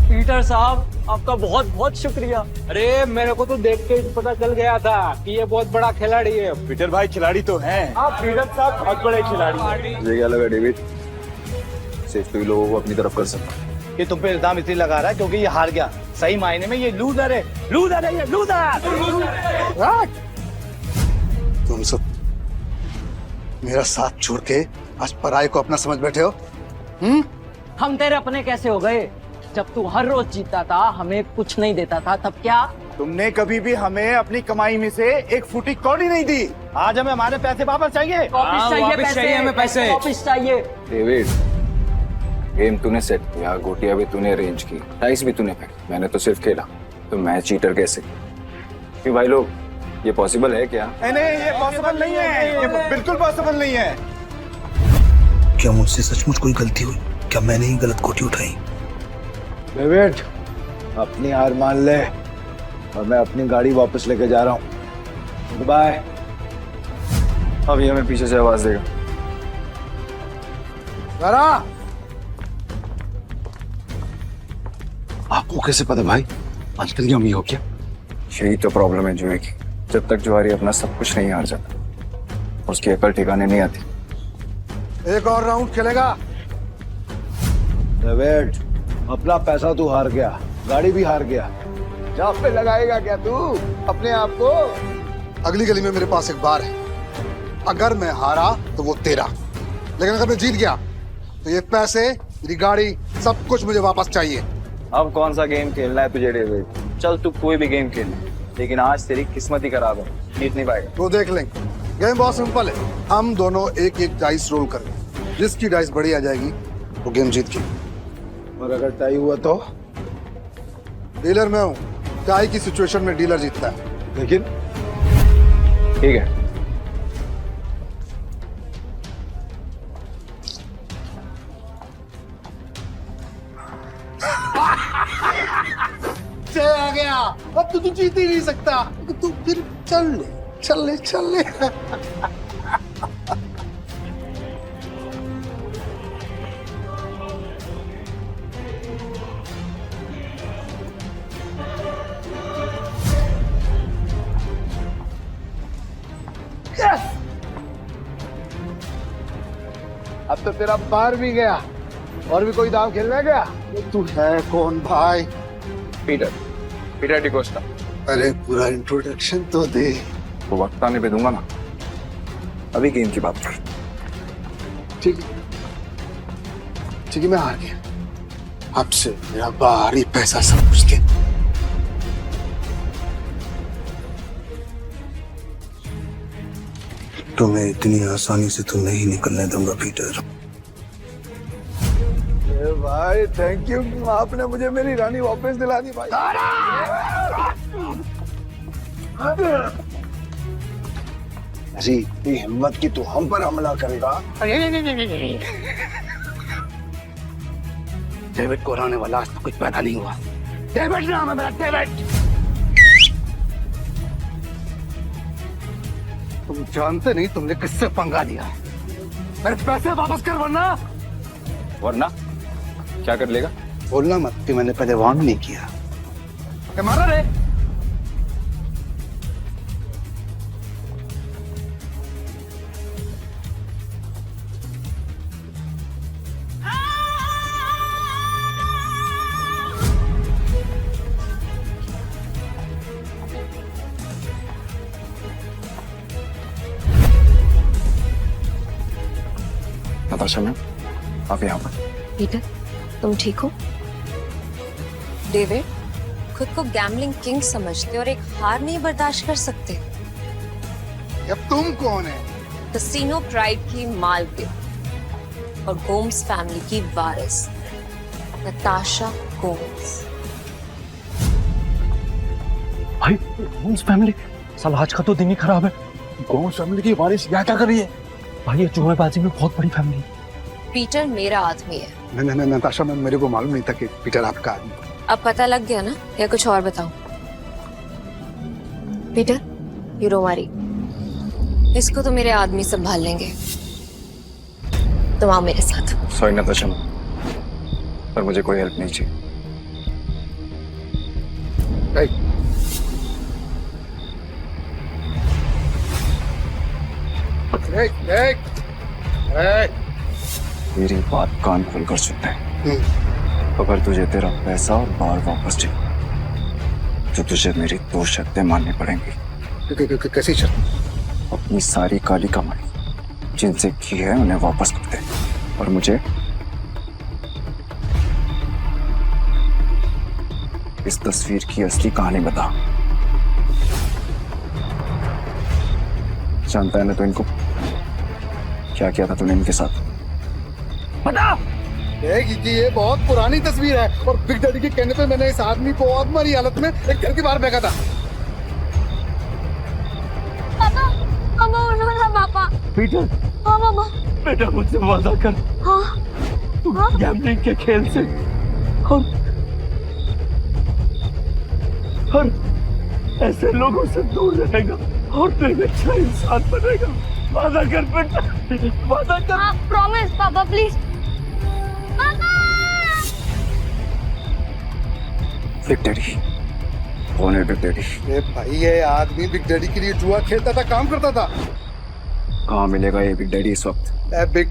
पीटर साहब, आपका बहुत बहुत शुक्रिया। अरे मेरे को तो देख के पता चल गया था कि ये बहुत बड़ा खिलाड़ी है। पीटर भाई खिलाड़ी तो हैं। आप पीटर साहब बहुत बड़े खिलाड़ी हैं। मुझे क्या लगा डेविड, सिर्फ तो लोगों को अपनी तरफ कर सकता। ये तुम पे इल्जाम इसलिए लगा रहा है क्योंकि ये हार गया। सही मायने में ये लूजर है, लूजर है ये, लूजर। तुम सब मेरा साथ छोड़ के आज पराये को अपना समझ बैठे हो। हम तेरे अपने कैसे हो गए? जब तू हर रोज जीता था, हमें कुछ नहीं देता था, तब क्या? तुमने कभी भी हमें अपनी कमाई में से एक फुटी कौड़ी नहीं दी। आज हमें हमारे पैसे वापस चाहिए। वापस चाहिए, हमें पैसे वापस चाहिए। डेविड, गेम तूने सेट किया, गोटियां भी तूने अरेंज की, डाइस भी तूने फेंकी, मैंने तो सिर्फ खेला। तो मैं चीटर कैसे? कि भाई लोग, ये पॉसिबल है क्या? नहीं, ये पॉसिबल नहीं है। ये बिल्कुल पॉसिबल नहीं है। क्या मुझसे सचमुच कोई गलती हुई? क्या मैंने ही गलत गोटी उठाई? डेविड, अपनी हार मान ले और मैं अपनी गाड़ी वापस लेके जा रहा हूँ। बाय। अब ये हमें पीछे से आवाज देगा। जरा आपको कैसे पता भाई? अंतल हम ही हो क्या? यही तो प्रॉब्लम है जुए की। जब तक जुआरी अपना सब कुछ नहीं हार जाता, उसकी अकल ठिकाने नहीं आती। एक और राउंड खेलेगा? डेविड, अपना पैसा तू हार गया, गाड़ी भी हार गया। जाप पे लगाएगा क्या तू अपने आप को? अगली गली में मेरे पास एक बार है। अगर मैं हारा तो वो तेरा, लेकिन अगर मैं जीत गया तो ये पैसे, मेरी गाड़ी, सब कुछ मुझे वापस चाहिए। अब कौन सा गेम खेलना है तुझे डेविड? चल तू कोई भी गेम खेल, लेकिन आज तेरी किस्मत ही खराब है, जीत नहीं पाएगा। तो देख लेंगे। गेम बहुत सिंपल है। हम दोनों एक एक डाइस रोल करेंगे। जिसकी डाइस बड़ी आ जाएगी वो गेम जीत गई। और अगर टाई हुआ तो? डीलर मैं हूँ, टाई की सिचुएशन में डीलर जीतता है। लेकिन ठीक है। आ गया। अब तो तू जीत ही नहीं सकता। तू फिर चल ले, चल ले, चल ले। अब तो तेरा पार भी गया। और भी कोई दाव खेलने गया? तू है कौन भाई? पीटर डिकोस्टा। अरे पूरा इंट्रोडक्शन तो दे। तो वक्त आने पे दूंगा ना, अभी गेम की बात कर। ठीक है, मैं हार गया। अब से मेरा बाहरी पैसा सब कुछ दे। तो मैं इतनी आसानी से तो नहीं निकलने दूंगा पीटर। भाई थैंक यू, आपने मुझे मेरी रानी वापस दिला दी भाई। अरे इतनी हिम्मत की तू हम पर हमला करेगा? डेविड को हराने वाला आज तो कुछ पैदा नहीं हुआ। डेविड नाम है मेरा, डेविड। तुम जानते नहीं तुमने किससे पंगा लिया। मेरे पैसे वापस कर वरना क्या कर लेगा? बोलना मत कि मैंने पहले वार्न नहीं किया। मारा रे। नताशा मैम, आप यहाँ पर। पीटर, तुम ठीक हो? डेविड खुद को गैम्बलिंग किंग समझते और एक हार नहीं बर्दाश्त कर सकते। अब तुम कौन है? कैसीनो प्राइड की मालकिन और गोम्स फैमिली की वारिस नताशा गोम्स। भाई गोम्स फैमिली, साला आज का तो दिन ही खराब है। गोम्स फैमिली की वारिस यहाँ क्या कर रही है? भाई ये जुएबाजी में बहुत बड़ी फैमिली। पीटर मेरा आदमी है। नहीं नताशा मैम, मेरे को मालूम नहीं था कि पीटर आपका आदमी। अब पता लग गया ना, या कुछ और बताऊं? पीटर, यू डोंट वरी, इसको तो मेरे आदमी संभाल लेंगे। तुम आओ मेरे साथ। सॉरी नताशा मैम, पर मुझे कोई हेल्प नहीं चाहिए। मेरी बात कान खोलकर सुनता है। अगर तुझे तेरा पैसा और बार वापस चाहिए तो तुझे मेरी 2 शर्तें माननी पड़ेंगी। कैसी शर्त? अपनी सारी काली कमाई जिनसे की है उन्हें वापस कर दे, और मुझे इस तस्वीर की असली कहानी बता। जानता है ना तो इनको क्या किया था तूने इनके साथ? बता। ये बहुत पुरानी तस्वीर है और बिग डैडी के कहने पे मैंने इस आदमी को बहुत बुरी हालत में एक घर के बाहर फेंका था। पापा पीटर। हाँ मामा। बेटा मुझसे वादा कर। हाँ। तू गैम्बलिंग के खेल से और ऐसे लोगों से दूर रहेगा और तू एक अच्छा इंसान बनेगा। वादा कर बेटा, वादा कर। हाँ, प्रॉमिस पापा प्लीज। बिग डैडी कौन है? Big daddy? ए भाई, ये आदमी बिग डैडी के लिए जुआ खेलता था, काम करता था। कहाँ मिलेगा ये बिग डैडी इस वक्त? बिग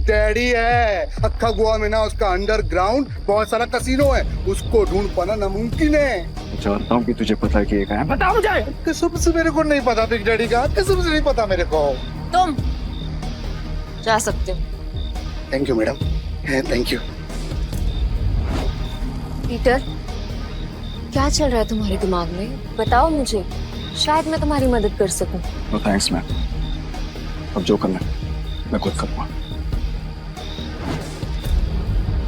डैडी है। अक्खा गोवा में ना उसका अंडरग्राउंड बहुत सारा कसीनो है, उसको ढूंढ पाना नामुमकिन है। जानता हूँ कि तुझे पता है कि ये कहाँ है। बता मुझे। कसम से मेरे को नहीं पता बिग डैडी का, कसम से नहीं पता मेरे को। तुम जा सकते हो। Thank you madam, thank you. Peter, क्या चल रहा है तुम्हारे दिमाग में? बताओ मुझे, शायद मैं तुम्हारी मदद कर सकूं। नो थैंक्स मैम, अब जो करना है मैं खुद करूँगा।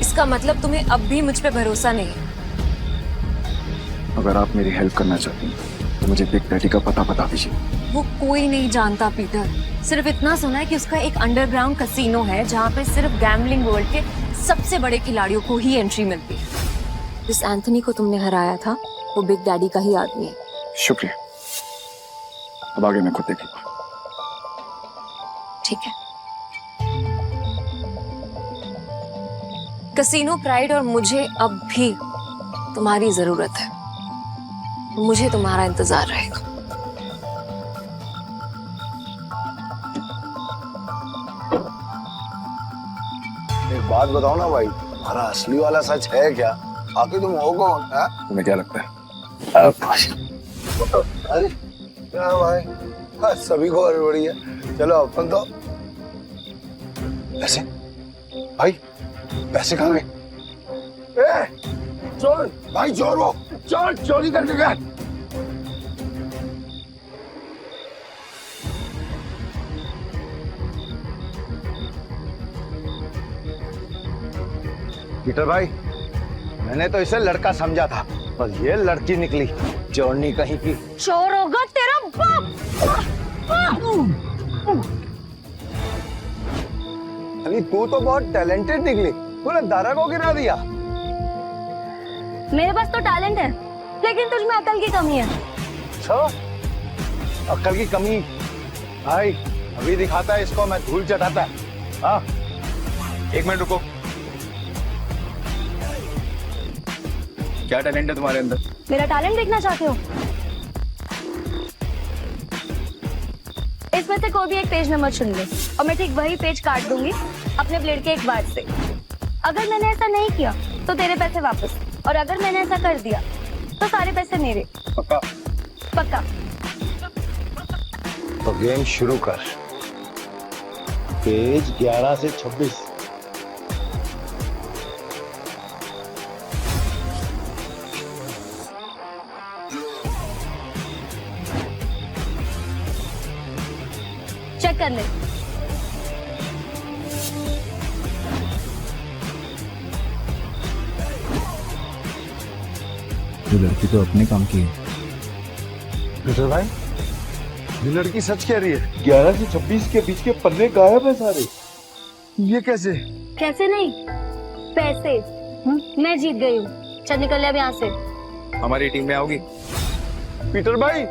इसका मतलब तुम्हें अब भी मुझ पे भरोसा नहीं है? अगर आप मेरी हेल्प करना चाहती हैं तो मुझे बिग डैडी का पता बता दीजिए। वो कोई नहीं जानता पीटर, सिर्फ इतना सुना है कि उसका एक अंडरग्राउंड कसीनो है जहाँ पे सिर्फ गैम्बलिंग वर्ल्ड के सबसे बड़े खिलाड़ियों को ही एंट्री मिलती है। जिस एंथनी को तुमने हराया था वो बिग डैडी का ही आदमी है। शुक्रिया, अब आगे मैं खुद देखूंगा। ठीक है। कसीनो प्राइड और मुझे अब भी तुम्हारी जरूरत है। मुझे तुम्हारा इंतजार रहेगा। एक बात बताओ ना भाई, हमारा असली वाला सच है क्या? आखिर तुम हो कौन? तुम्हें क्या लगता है? अरे क्या भाई, सभी को हड़बड़ी है। चलो अपन तो पैसे, भाई पैसे कहाँ गए? चोर भाई, चोर वो चोर चोरी करके गया। पीटर भाई, मैंने तो इसे लड़का समझा था, पर ये लड़की निकली चोरनी कहीं की। चोर होगा तेरा बाप। अरे तू तो बहुत टैलेंटेड निकली, तूने दारा को गिरा दिया। मेरे पास तो टैलेंट है, लेकिन तुझ में अकल की कमी है। अच्छा, अकल की कमी भाई अभी दिखाता है इसको, मैं धूल चटाता है। हाँ, 1 मिनट रुको। क्या टैलेंट है तुम्हारे अंदर? मेरा टैलेंट देखना चाहते हो? इसमें से कोई भी एक पेज नंबर चुन ले और मैं ठीक वही पेज काट दूंगी अपने ब्लेड के एक बार से। अगर मैंने ऐसा नहीं किया तो तेरे पैसे वापस, और अगर मैंने ऐसा कर दिया तो सारे पैसे मेरे। पक्का? पक्का। तो गेम शुरू कर। पेज 11 से 26। चेक कर ले। ये लड़की तो अपने काम की है। पीटर भाई, ये लड़की सच कह रही है। 11 से 26 के बीच के पन्ने गायब है सारे। ये कैसे? कैसे नहीं, पैसे। मैं जीत गई हूँ, चल निकल ले अब यहाँ से। हमारी टीम में आओगी? पीटर भाई,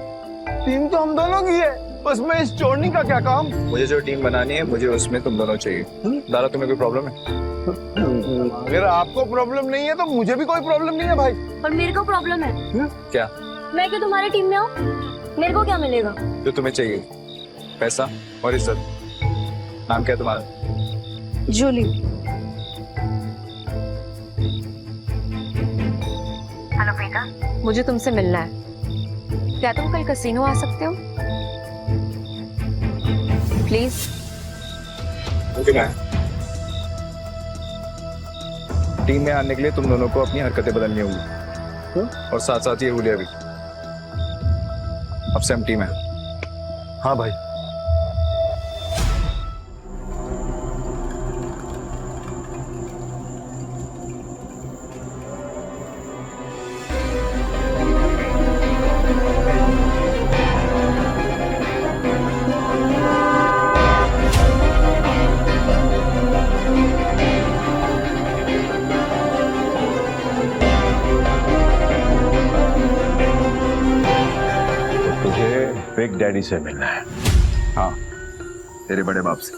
टीम तो हम दोनों की है, उसमें इस चोरनी का क्या काम? मुझे जो टीम बनानी है, मुझे उसमें तुम दोनों चाहिए। दारा, तुम्हें कोई प्रॉब्लम है? अगर आपको प्रॉब्लम नहीं है तो मुझे भी कोई प्रॉब्लम नहीं है भाई। पर मेरे को प्रॉब्लम है। क्या? मैं क्यों तुम्हारी टीम में हूँ? मेरे को क्या मिलेगा? जो तुम्हें चाहिए, पैसा और इज्जत। नाम क्या है तुम्हारा? जूली। हेलो बेटा, मुझे तुमसे मिलना है। क्या तुम कल कसिनो आ सकते हो? प्लीज। टीम में आने के लिए तुम दोनों को अपनी हरकतें बदलनी होगी, और साथ साथ ये हुलिया भी। अब से हम टीम है। हाँ भाई। बिग डैडी से मिलना है। हाँ, तेरे बड़े बाप से।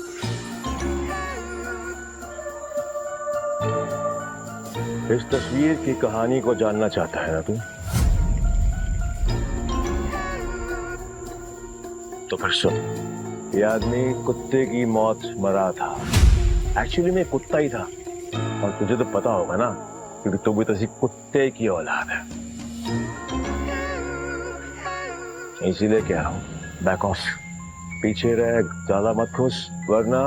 इस तस्वीर की कहानी को जानना चाहता है ना तू? तो फिर सुन, ये आदमी कुत्ते की मौत मरा था। एक्चुअली में कुत्ता ही था, और तुझे तो पता होगा ना, क्योंकि तू भी तो कुत्ते की औलाद है। इसीलिए कह रहा हूं, बैक ऑफ, पीछे रह, ज्यादा मत खुश, वरना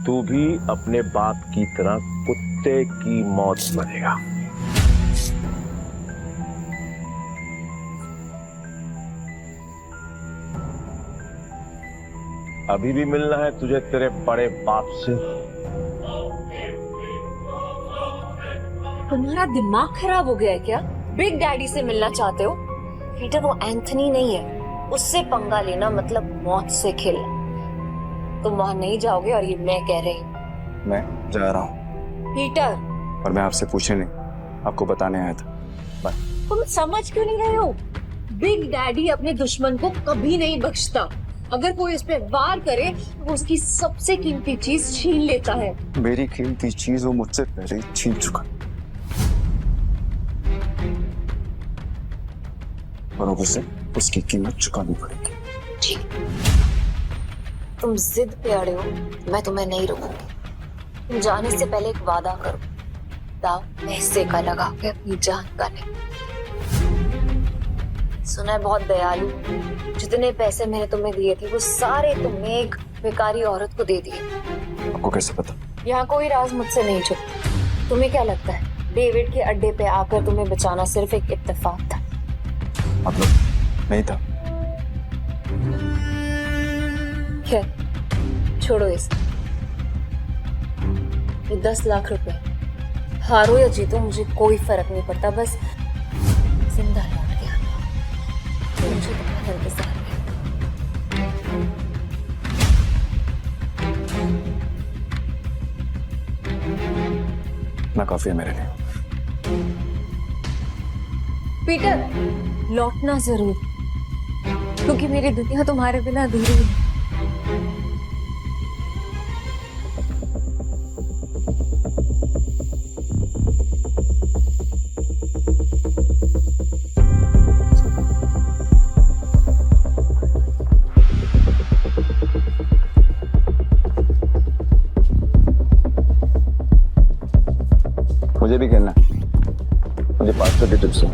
तू भी अपने बाप की तरह कुत्ते की मौत मरेगा। अभी भी मिलना है तुझे तेरे बड़े बाप से? तुम्हारा दिमाग खराब हो गया है क्या? बिग डैडी से मिलना चाहते हो? पीटर, वो एंथनी नहीं है, उससे पंगा लेना मतलब मौत से खेलना। तुम वहां नहीं जाओगे, और ये मैं कह रही हूँ। मैं जा रहा हूँ। पीटर, और मैं आपसे पूछने नहीं, आपको बताने आया था। बाय। तुम समझ क्यों नहीं रहे हो? बिग डैडी अपने दुश्मन को कभी नहीं बख्शता। अगर कोई उस पर वार करे तो उसकी सबसे कीमती चीज छीन लेता है। मेरी कीमती चीज वो मुझसे पहले ही छीन चुका, और अब उसे उसकी कीमत चुकानी पड़ेगी। ठीक, तुम जिद पे अड़े हो, मैं तुम्हें नहीं रोकूंगी। तुम जाने से पहले एक वादा करो, दाव पैसे का लगा के अपनी जान का नहीं। सुना है बहुत दयालु, जितने पैसे मैंने तुम्हें दिए थे वो सारे तुमने एक बेकारी औरत को दे दिए। आपको कैसे पता? यहाँ कोई राज मुझसे नहीं छुपता। तुम्हें क्या लगता है डेविड के अड्डे पे आकर तुम्हें बचाना सिर्फ एक इत्तेफाक था? मतलब नहीं था। खैर छोड़ो इसे। ये 10 लाख रुपए, हारो या जीतो मुझे कोई फर्क नहीं पड़ता, बस जिंदा लौट के आना। मुझे तुम्हारा इंतजार है। इतना काफी है मेरे लिए। पीटर, लौटना जरूर, क्योंकि मेरी दुनिया तुम्हारे बिना अधूरी है। मुझे भी खेलना है, मुझे पास करके टिप्स दो।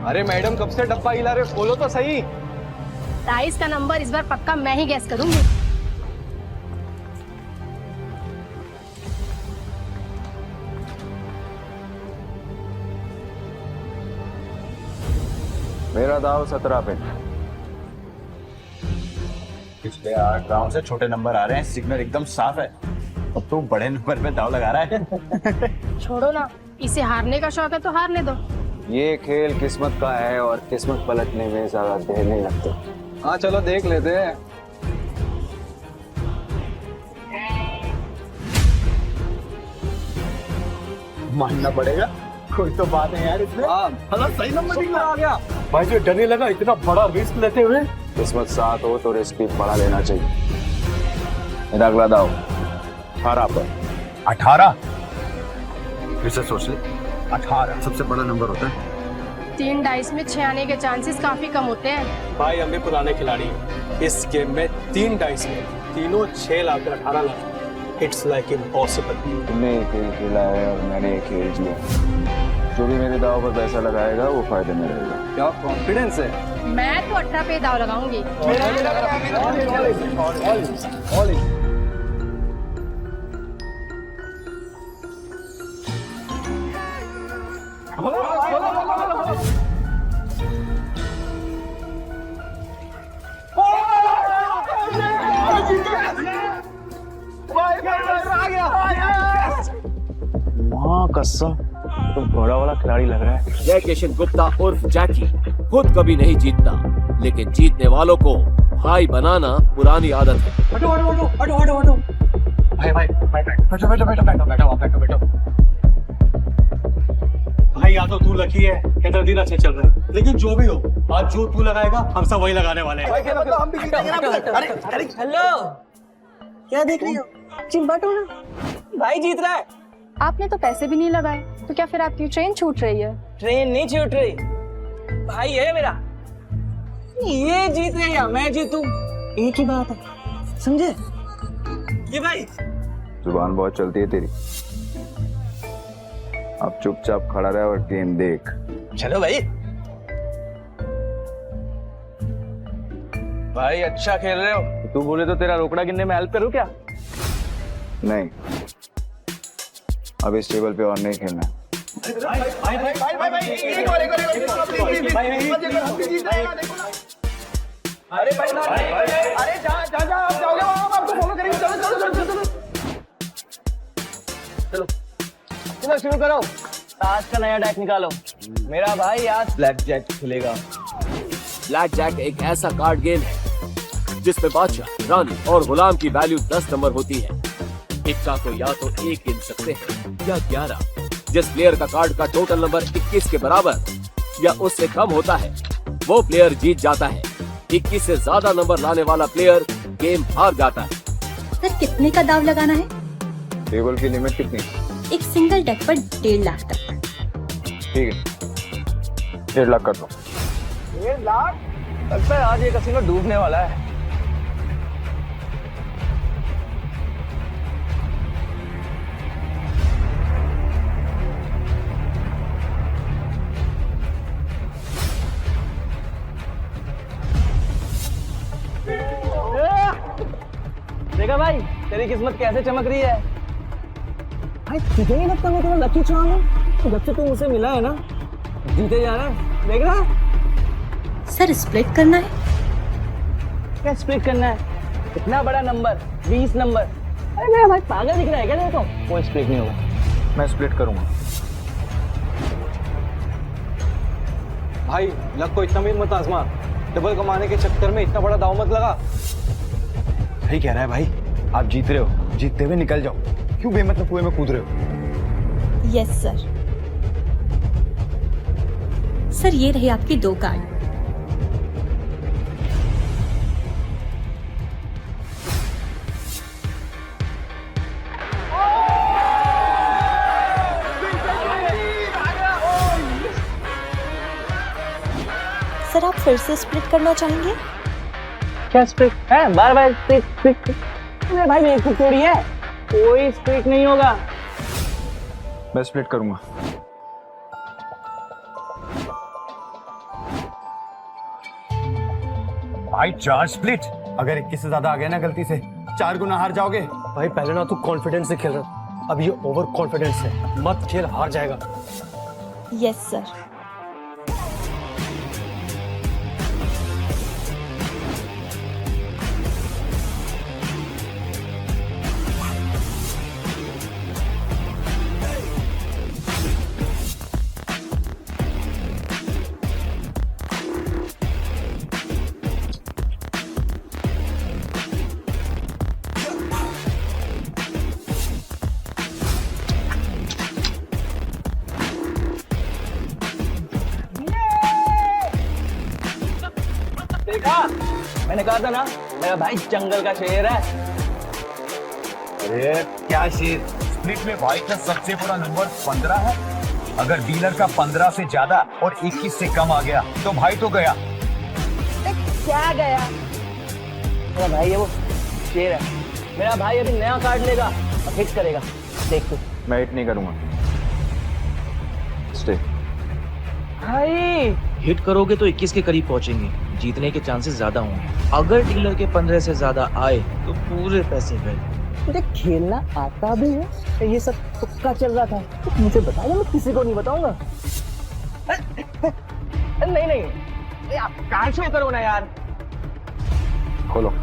अरे मैडम, कब से डब्बा हिला रहे हो? खोलो तो सही। राइस का नंबर इस बार पक्का मैं ही गैस करूंगी। मेरा दाव 17 पे। पिछले 8 राउंड से छोटे नंबर आ रहे हैं, सिग्नल एकदम साफ है। अब तू बड़े नंबर पे दाव लगा रहा है। छोड़ो ना, इसे हारने का शौक है तो हारने दो। ये खेल किस्मत का है और किस्मत पलटने में ज्यादा देर नहीं लगती। हाँ चलो देख लेते हैं। मानना पड़ेगा, कोई तो बात है यार इसमें। हाँ सही नंबर निकला आ गया। भाई जो डर नहीं लगा इतना बड़ा रिस्क लेते हुए। किस्मत साथ हो तो रिस्क भी बड़ा लेना चाहिए। मेरा अगला दाव 18 पर। 18? फिर से सोच ले, 18 सबसे बड़ा नंबर होता है। 3 डाइस में 6 आने के चांसेस काफी कम होते हैं। भाई हम भी पुराने खिलाड़ी हैं। इस गेम में 3 डाइस में तीनों 6 लाकर 18 लाख। It's like impossible. तुमने एक खेल खेला है और मैंने एक खेल किया। जो भी मेरे दाव पर पैसा लगाएगा वो फायदे में रहेगा। क्या कॉन्फिडेंस है? मैं तो 18 पे दाव लगाऊंगी। माँ कसम, तुम घोड़ा वाला खिलाड़ी लग रहा है। जय किशन गुप्ता उर्फ जैकी खुद कभी नहीं जीतता, लेकिन जीतने वालों को भाई बनाना पुरानी आदत है। हटो हटो हटो हटो हटो हटो। भाई भाई बैठो बैठो बैठो बैठो बैठो आप बैठो बैठो। भाई या तो तू लकी है या तेरा दिन अच्छे चल रहे हैं, लेकिन जो भी हो आज जो तू लगाएगा हम सब वही लगाने वाले हैं। हम भी जीतेंगे ना। अरे हेलो, क्या देख रही हो? चिंबाटो ना, भाई जीत रहा है। आपने तो पैसे भी नहीं लगाए, तो क्या फिर आपकी ट्रेन छूट रही है? ट्रेन नहीं छूट रही, भाई है मेरा। ये जीत रहे या मैं जीतूं, एक ही बात है, समझे? ये भाई जुबान बहुत चलती है तेरी। अब चुपचाप खड़ा रहे और गेम देख। चलो भाई। भाई अच्छा खेल रहे हो। तू बोले तो तेरा रोकड़ा गिनने में हेल्प करूं क्या? नहीं, अब इस टेबल पे और नहीं खेलना। चलो शुरू करो। आज का नया डेक निकालो। मेरा भाई आज ब्लैक जैक खेलेगा। ब्लैक जैक एक ऐसा कार्ड गेम है जिसमें बादशाह, रानी और गुलाम की वैल्यू 10 नंबर होती है। इक्का को या तो 1 गिन सकते हैं या 11। जिस प्लेयर का कार्ड का टोटल नंबर 21 के बराबर या उससे कम होता है वो प्लेयर जीत जाता है। 21 से ज्यादा नंबर लाने वाला प्लेयर गेम हार जाता है। सर कितने का दाव लगाना है? टेबल की लिमिट कितनी? एक सिंगल डेक पर 1.5 लाख तक। ठीक है, 1.5 लाख कर दो। 1.5 लाख? लगता है आज ये कसिनो डूबने वाला है। देखा भाई, तेरी किस्मत कैसे चमक रही है। भाई तुझे नहीं लगता मैं तेरा लकी चार्म हूँ? जब से तू मुझसे मिला है ना, जीते जा रहा है। देख रहा? सर स्प्लिट करना है? क्या स्प्लिट करना है? इतना बड़ा नंबर, 20 नंबर। अरे मेरा भाई पागल दिख रहा है क्या तेरे को? कोई स्प्लिट नहीं होगा। मैं स्प्लिट करूंगा। भाई लक को इतना भी मत आजमा, डबल कमाने के चक्कर में इतना बड़ा दाव मत लगा। सही कह रहा है भाई, आप जीत रहे हो, जीतते हुए निकल जाओ, क्यों बेमतलब कुएं में कूद रहे हो? Yes sir. सर ये रही आपकी 2 कार्ड। सर आप फिर से स्प्लिट करना चाहेंगे? क्या स्प्लिट है? बार बार स्प्लिट। अरे भाई मेरी खुद थोड़ी है, कोई स्प्लिट नहीं होगा। मैं स्प्लिट करूंगा। भाई 4 स्प्लिट, अगर 21 से ज्यादा आ गया ना गलती से 4 गुना हार जाओगे। भाई पहले ना तू कॉन्फिडेंस से खेल रहा, अब ये ओवर कॉन्फिडेंस है, मत खेल, हार जाएगा। Yes sir. देखा, मैंने कहा था ना मेरा भाई जंगल का शेर है। अरे क्या शेर, स्प्लिट में भाई का सबसे बड़ा नंबर 15 है। अगर डीलर का 15 से ज्यादा और 21 से कम आ गया तो भाई तो गया। क्या गया? मेरा भाई है वो, शेर है। मेरा भाई अभी नया कार्ड लेगा और हिट करेगा, देख तू। मैं हिट नहीं करूंगा। स्टे। भाई हिट करोगे तो 21 के करीब पहुंचेंगे, जीतने के चांसेस ज्यादा होंगे। अगर डीलर के 15 से ज्यादा आए तो पूरे पैसे गए। तुझे खेलना आता भी है? ये सब तुक्का चल रहा था, तो मुझे बता दो, मैं किसी को नहीं बताऊंगा। नहीं नहीं, आप कार शो करो ना यार। खोलो।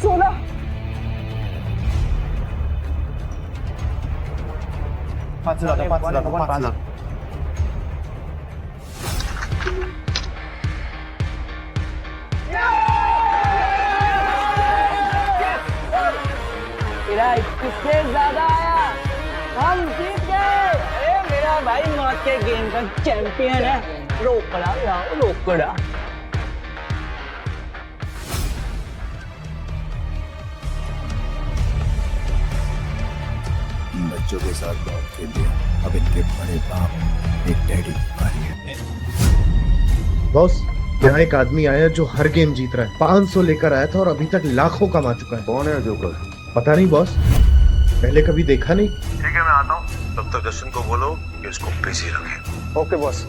सोना। पाँच से ज्यादा। तेरा 21 से ज्यादा आया, हम जीत गए। अरे मेरा भाई मौत के गेम का चैंपियन है। रोकड़ा लाओ, रोकड़ा। बच्चों के साथ बहुत खेल लिया, अब इनके बड़े बाप एक डैडी की बारी है। बॉस, यहाँ एक आदमी आया जो हर गेम जीत रहा है, 500 लेकर आया था और अभी तक लाखों कमा चुका है। कौन है जोकर? पता नहीं बॉस, पहले कभी देखा नहीं। ठीक है, मैं आता हूँ। तब तक जस्टिन को बोलो कि उसको बिजी रखे। Okay boss.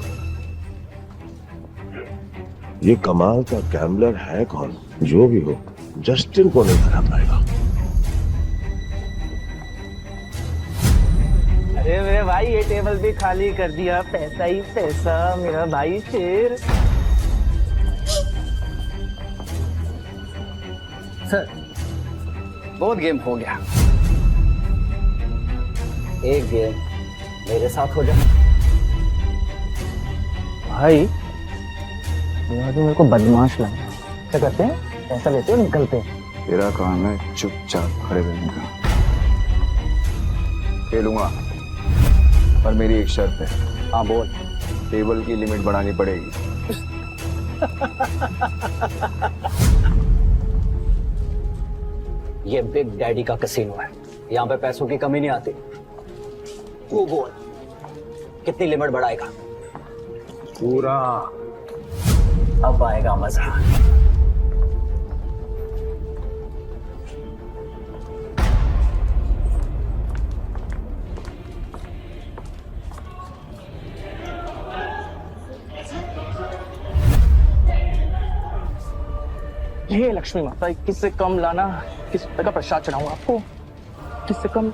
ये कमाल का गैम्बलर है कौन? जो भी हो, जस्टिन को नहीं हरा पाएगा। अरे मेरे भाई ये टेबल भी खाली कर दिया, पैसा ही पैसा, मेरा भाई शेर। सर बहुत गेम हो गया, एक गेम मेरे साथ हो जाए। भाई मेरे को बदमाश लगा। क्या करते हैं, पैसा लेते हैं, निकलते हैं। तेरा काम है चुपचाप खड़े रहने का। खेलूंगा पर मेरी एक शर्त है। हाँ बोल। टेबल की लिमिट बढ़ानी पड़ेगी। ये बिग डैडी का कैसीनो है, यहाँ पे पैसों की कमी नहीं आती। तू बोल कितनी लिमिट बढ़ाएगा? पूरा। अब आएगा मजा। हे लक्ष्मी माता, 21 से कम लाना, 21 का प्रसाद चढ़ाऊंगा आपको। 21 से कम।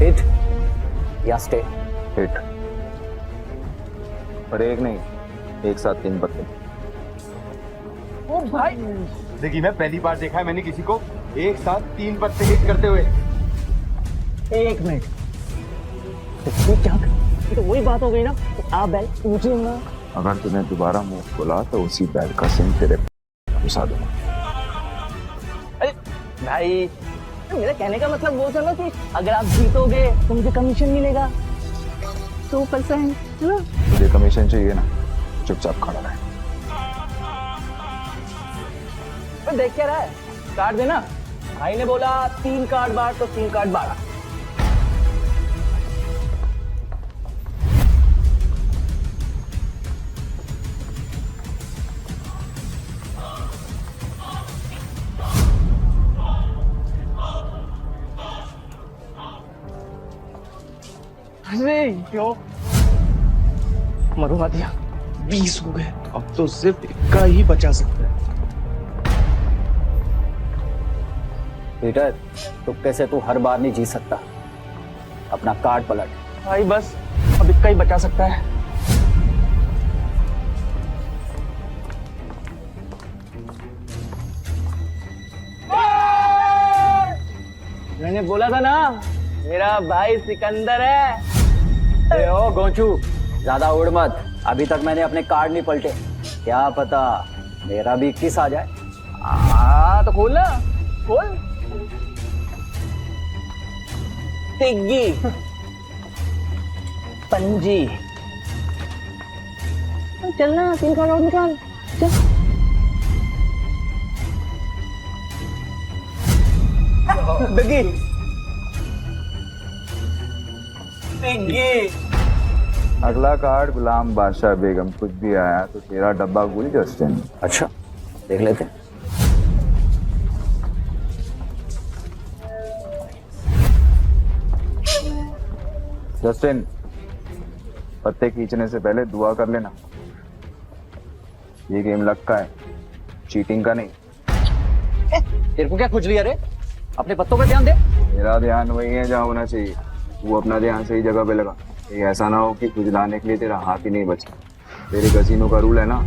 हिट या स्टे? हिट। और एक नहीं, एक साथ 3 पत्ते। ओ भाई, देखिए मैं पहली बार देखा है मैंने किसी को एक साथ 3 पत्ते हिट करते हुए। 1 मिनट, तो क्या ये तो वही बात हो गई ना। तो आप बैल पूछूंगा, अगर तूने दोबारा मुंह खोला तो उसी बैल का सिंह तेरे घुसा दूंगा। अरे भाई, मेरा कहने का मतलब वो समझ कि अगर आप जीतोगे तो मुझे कमीशन मिलेगा 2%, है ना? तुझे कमीशन चाहिए ना, चुपचाप खड़ा रहे। देख क्या रहा है, कार्ड देना। भाई ने बोला 3 कार्ड बार तो 3 कार्ड बारा। अरे क्यों मरुआ दिया? 20 हो गए, अब तो सिर्फ 1 का ही बचा सकता है। पीटर, तुक्के से तू हर बार नहीं जीत सकता, अपना कार्ड पलट। भाई बस अब 1 का ही बचा सकता है। मैंने बोला था ना, मेरा भाई सिकंदर है। ओ गोंचू, ज्यादा उड़ मत, अभी तक मैंने अपने कार्ड नहीं पलटे, क्या पता मेरा भी 21 आ जाए। तो खोल ना, खोल। टिग्गी, पंजी, चलना 3 कार्ड और निकाल, चल। डिग्गी, टिग्गी। अगला कार्ड गुलाम बादशाह बेगम। कुछ भी आया तो तेरा डब्बा गुल जस्टिन। अच्छा, देख लेते हैं। जस्टिन, पत्ते खींचने से पहले दुआ कर लेना। ये गेम लक का है, चीटिंग का नहीं। तेरे को क्या खुजली है रे? अपने पत्तों पे ध्यान दे। मेरा ध्यान वही है जहाँ होना चाहिए, वो अपना ध्यान सही जगह पे लगा। ये ऐसा ना हो कि खुजलाने के लिए तेरा हाथ ही नहीं बचा। तेरे कसीनो का रूल है ना,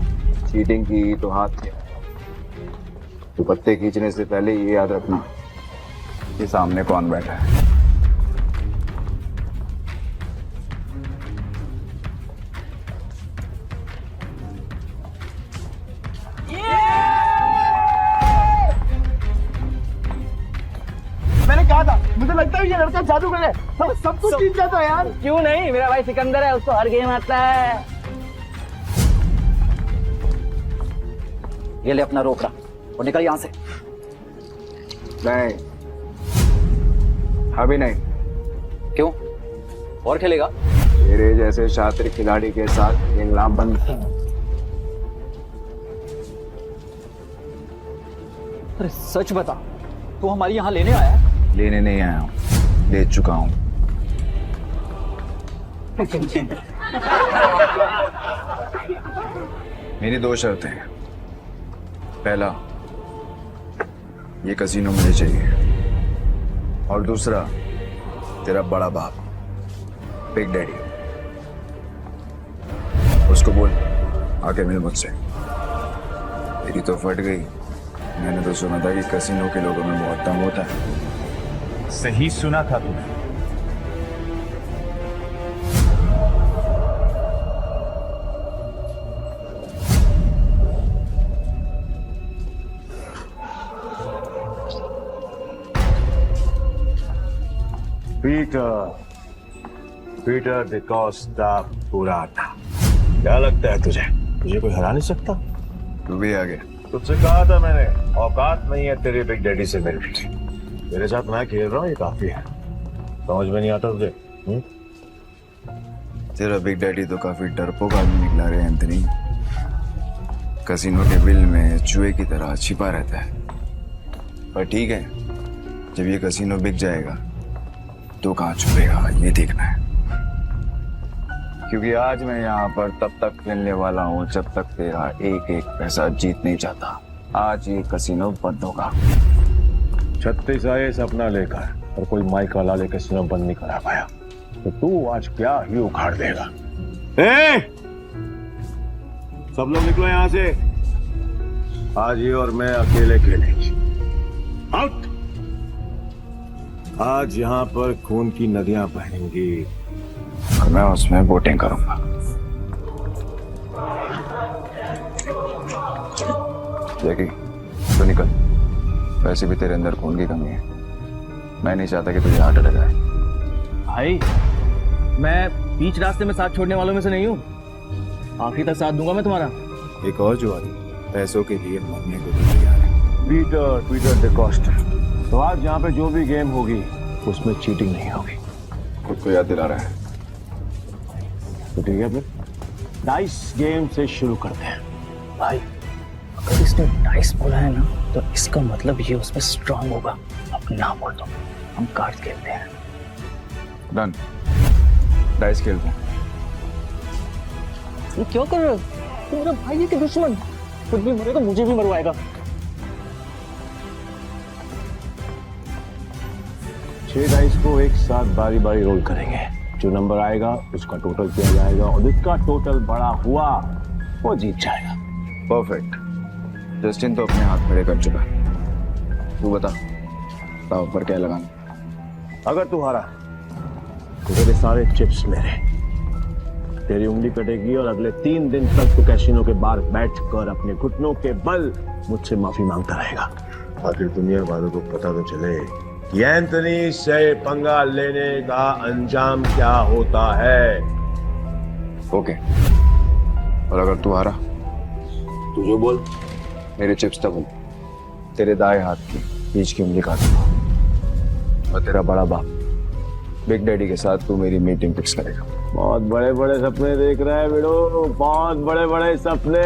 चीटिंग की तो हाथ से। तो पत्ते खींचने से पहले ये याद रखना कि सामने कौन बैठा है। मैंने कहा था, मुझे लगता है ये लड़का जादूगर है, सब कुछ जीत जाता है यार। क्यों नहीं, मेरा भाई सिकंदर है, उसको हर गेम आता है। ये ले अपना रोकड़ा और निकल यहाँ से। नहीं, अभी नहीं। क्यों? और खेलेगा? तेरे जैसे शातिर खिलाड़ी के साथ खेलना बंद। अरे सच बता, तू हमारी यहाँ लेने आया? लेने नहीं आया हूँ, ले चुका हूँ। मेरी 2 शर्तें हैं। पहला, ये कसीनो मुझे चाहिए, और दूसरा, तेरा बड़ा बाप बिग डैडी, उसको बोल आके मिल मुझसे। मेरी तो फट गई। मैंने तो सुना था कि कसीनो के लोगों में बहुत दम होता है। सही सुना था तूने। पीटर डिकोस्टा पुराटा। क्या लगता है तुझे कोई हरा नहीं सकता? तू भी आ गया। तुझसे कहा था मैंने, औकात नहीं है तेरे बिग डैडी से मिलने की। तेरे साथ मैं खेल रहा हूँ, ये काफी है। समझ में नहीं आता तुझे? तेरा बिग डैडी तो काफी डरपोक आदमी निकला रे एंथनी। कसिनो के बिल में चूहे की तरह छिपा रहता है। पर ठीक है, जब ये कसिनो बिक जाएगा तो कहाँ छुपेगा ये देखना है। क्योंकि आज मैं यहाँ पर तब तक खेलने वाला हूँ जब तक तेरा एक एक पैसा जीत नहीं जाता। आज ये कसिनो बंद होगा। 36 आए सपना लेकर और कोई माइक वाला लेकर सिनेमा बंद नहीं करा पाया, तो तू आज क्या ही उखाड़ देगा। सब लोग निकलो यहां से, आज ये और मैं अकेले खेलेंगे। आउट। आज यहाँ पर खून की नदियां बहेंगी और मैं उसमें बोटिंग करूंगा। जैकी तो निकल, वैसे भी तेरे अंदर खून की कमी है, मैं नहीं चाहता कि तुझे हार्ट अटैक आए। भाई मैं बीच रास्ते में साथ छोड़ने वालों में से नहीं हूँ, आखिरी तक साथ दूंगा मैं तुम्हारा। एक और जुआरी पैसों के लिए मरने को भी तैयार है। पीटर डिकोस्टा, तो आज यहाँ पे जो भी गेम होगी उसमें चीटिंग नहीं होगी। खुद को याद दिला रहा है तो ठीक है, फिर डाइस गेम से शुरू करते हैं। भाई अगर इसने डाइस बोला है ना तो इसका मतलब ये उसमें स्ट्रांग होगा। अब ना बोल दो, हम कार्ड खेलते हैं। डन, डाइस खेलते हैं। ये क्यों कर रहे हो? तुम मेरा भाई है कि दुश्मन? खुद भी मरेगा मुझे भी मरवाएगा। 6 डाइस को एक साथ बारी बारी रोल करेंगे, जो नंबर आएगा उसका टोटल किया जाएगा और जिसका टोटल बड़ा हुआ वो जीत जाएगा। परफेक्ट। जस्टिन तो अपने हाथ खड़े कर चुका है, तू बता दाव पर क्या लगाना। अगर तू हारा तो तेरे सारे चिप्स मेरे, तेरी उंगली कटेगी और अगले 3 दिन तक तू कैसीनो के बाहर बैठकर अपने घुटनों के बल मुझसे माफी मांगता रहेगा। आखिर दुनिया वालों को पता तो चले कि एंथनी से पंगा लेने का अंजाम क्या होता है। ओके, और अगर तू हारा तू जो बोल, मेरे चिप्स तब तेरे दाएं हाथ की बीच की उंगली काटूंगा और तेरा बड़ा बाप बिग डैडी के साथ तू मेरी मीटिंग फिक्स करेगा। बहुत बड़े बड़े सपने देख रहा है बेड़ो, बहुत बड़े बड़े सपने।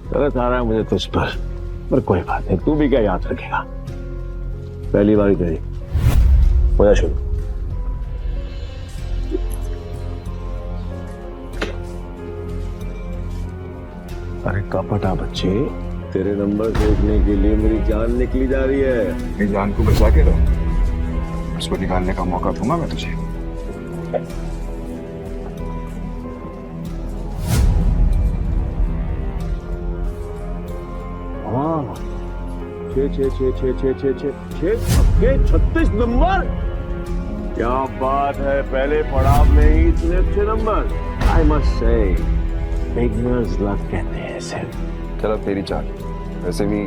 तरस आ रहा है मुझे तुझ पर कोई बात नहीं, तू भी क्या याद रखेगा। पहली बारी तेरी, हो जा शुरू। अरे कपटा बच्चे, तेरे नंबर देखने के लिए मेरी जान निकली जा रही है। मेरी जान को बचा के रहो, उसको निकालने का मौका दूंगा मैं तुझे। हाँ, 36 नंबर, क्या बात है। पहले पड़ाव में ही इतने अच्छे number. I must say beginners luck कहते हैं इसे। चलो तेरी चाल, वैसे भी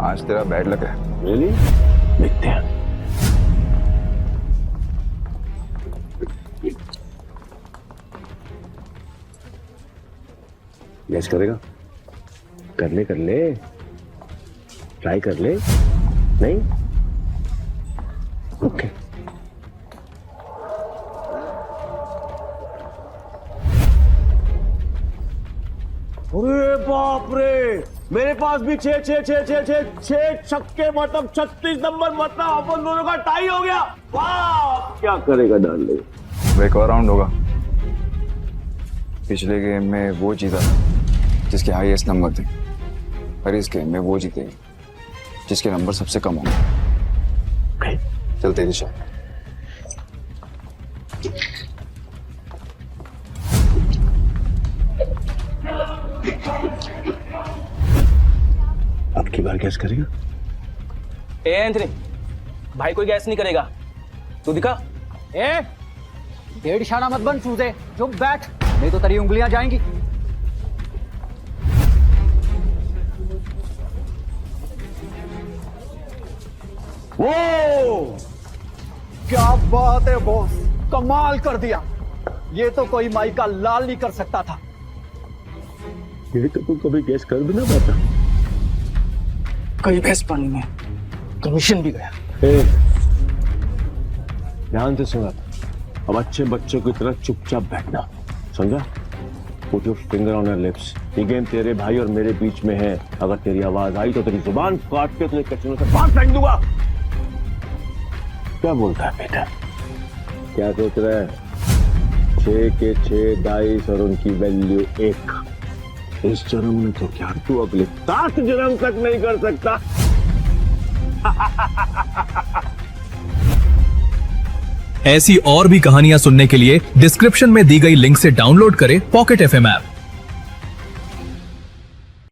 आज तेरा बैड लग रहा है। रियली? देखते हैं। गैस करेगा? कर ले, ट्राई कर ले। नहीं? ओके। अरे बाप रे, मेरे पास भी 6 छक्के, मतलब 36 नंबर, मतलब अपन दोनों का टाई हो गया। वाह, क्या करेगा डार्लिंग? एक और राउंड होगा। पिछले गेम में वो जीता जिसके हाईएस्ट नंबर थे, और इस गेम में वो जीतेगा जिसके नंबर सबसे कम होंगे। चल तेरी शॉट। अब की बार गैस करेगा? ए एंथनी, भाई कोई गैस नहीं करेगा, तू दिखा। ए डेढ़ इशारा मत बन चूजे, चुप बैठ, नहीं तो तेरी उंगलियां जाएंगी। वो क्या बात है बॉस, कमाल कर दिया। ये तो कोई माई का लाल नहीं कर सकता था। ये तो तू कभी गैस कर भी ना पाता। कई भैंस पानी में, कमीशन भी गया। ध्यान से सुना, अब अच्छे बच्चों की तरह चुपचाप बैठना, समझा? Put your finger on your lips. ये गेम तेरे भाई और मेरे बीच में है। अगर तेरी आवाज आई तो तेरी जुबान काट के तुझे कैसीनो से बाहर फेंक दूंगा। क्या बोलता है बेटा? क्या सोच रहा है? 6 के 6 डाइस और उनकी वैल्यू 1। इस जन्म में तो क्या तू अगले 7 जन्म तक नहीं कर सकता। ऐसी और भी कहानियां सुनने के लिए डिस्क्रिप्शन में दी गई लिंक से डाउनलोड करें पॉकेट FM ऐप।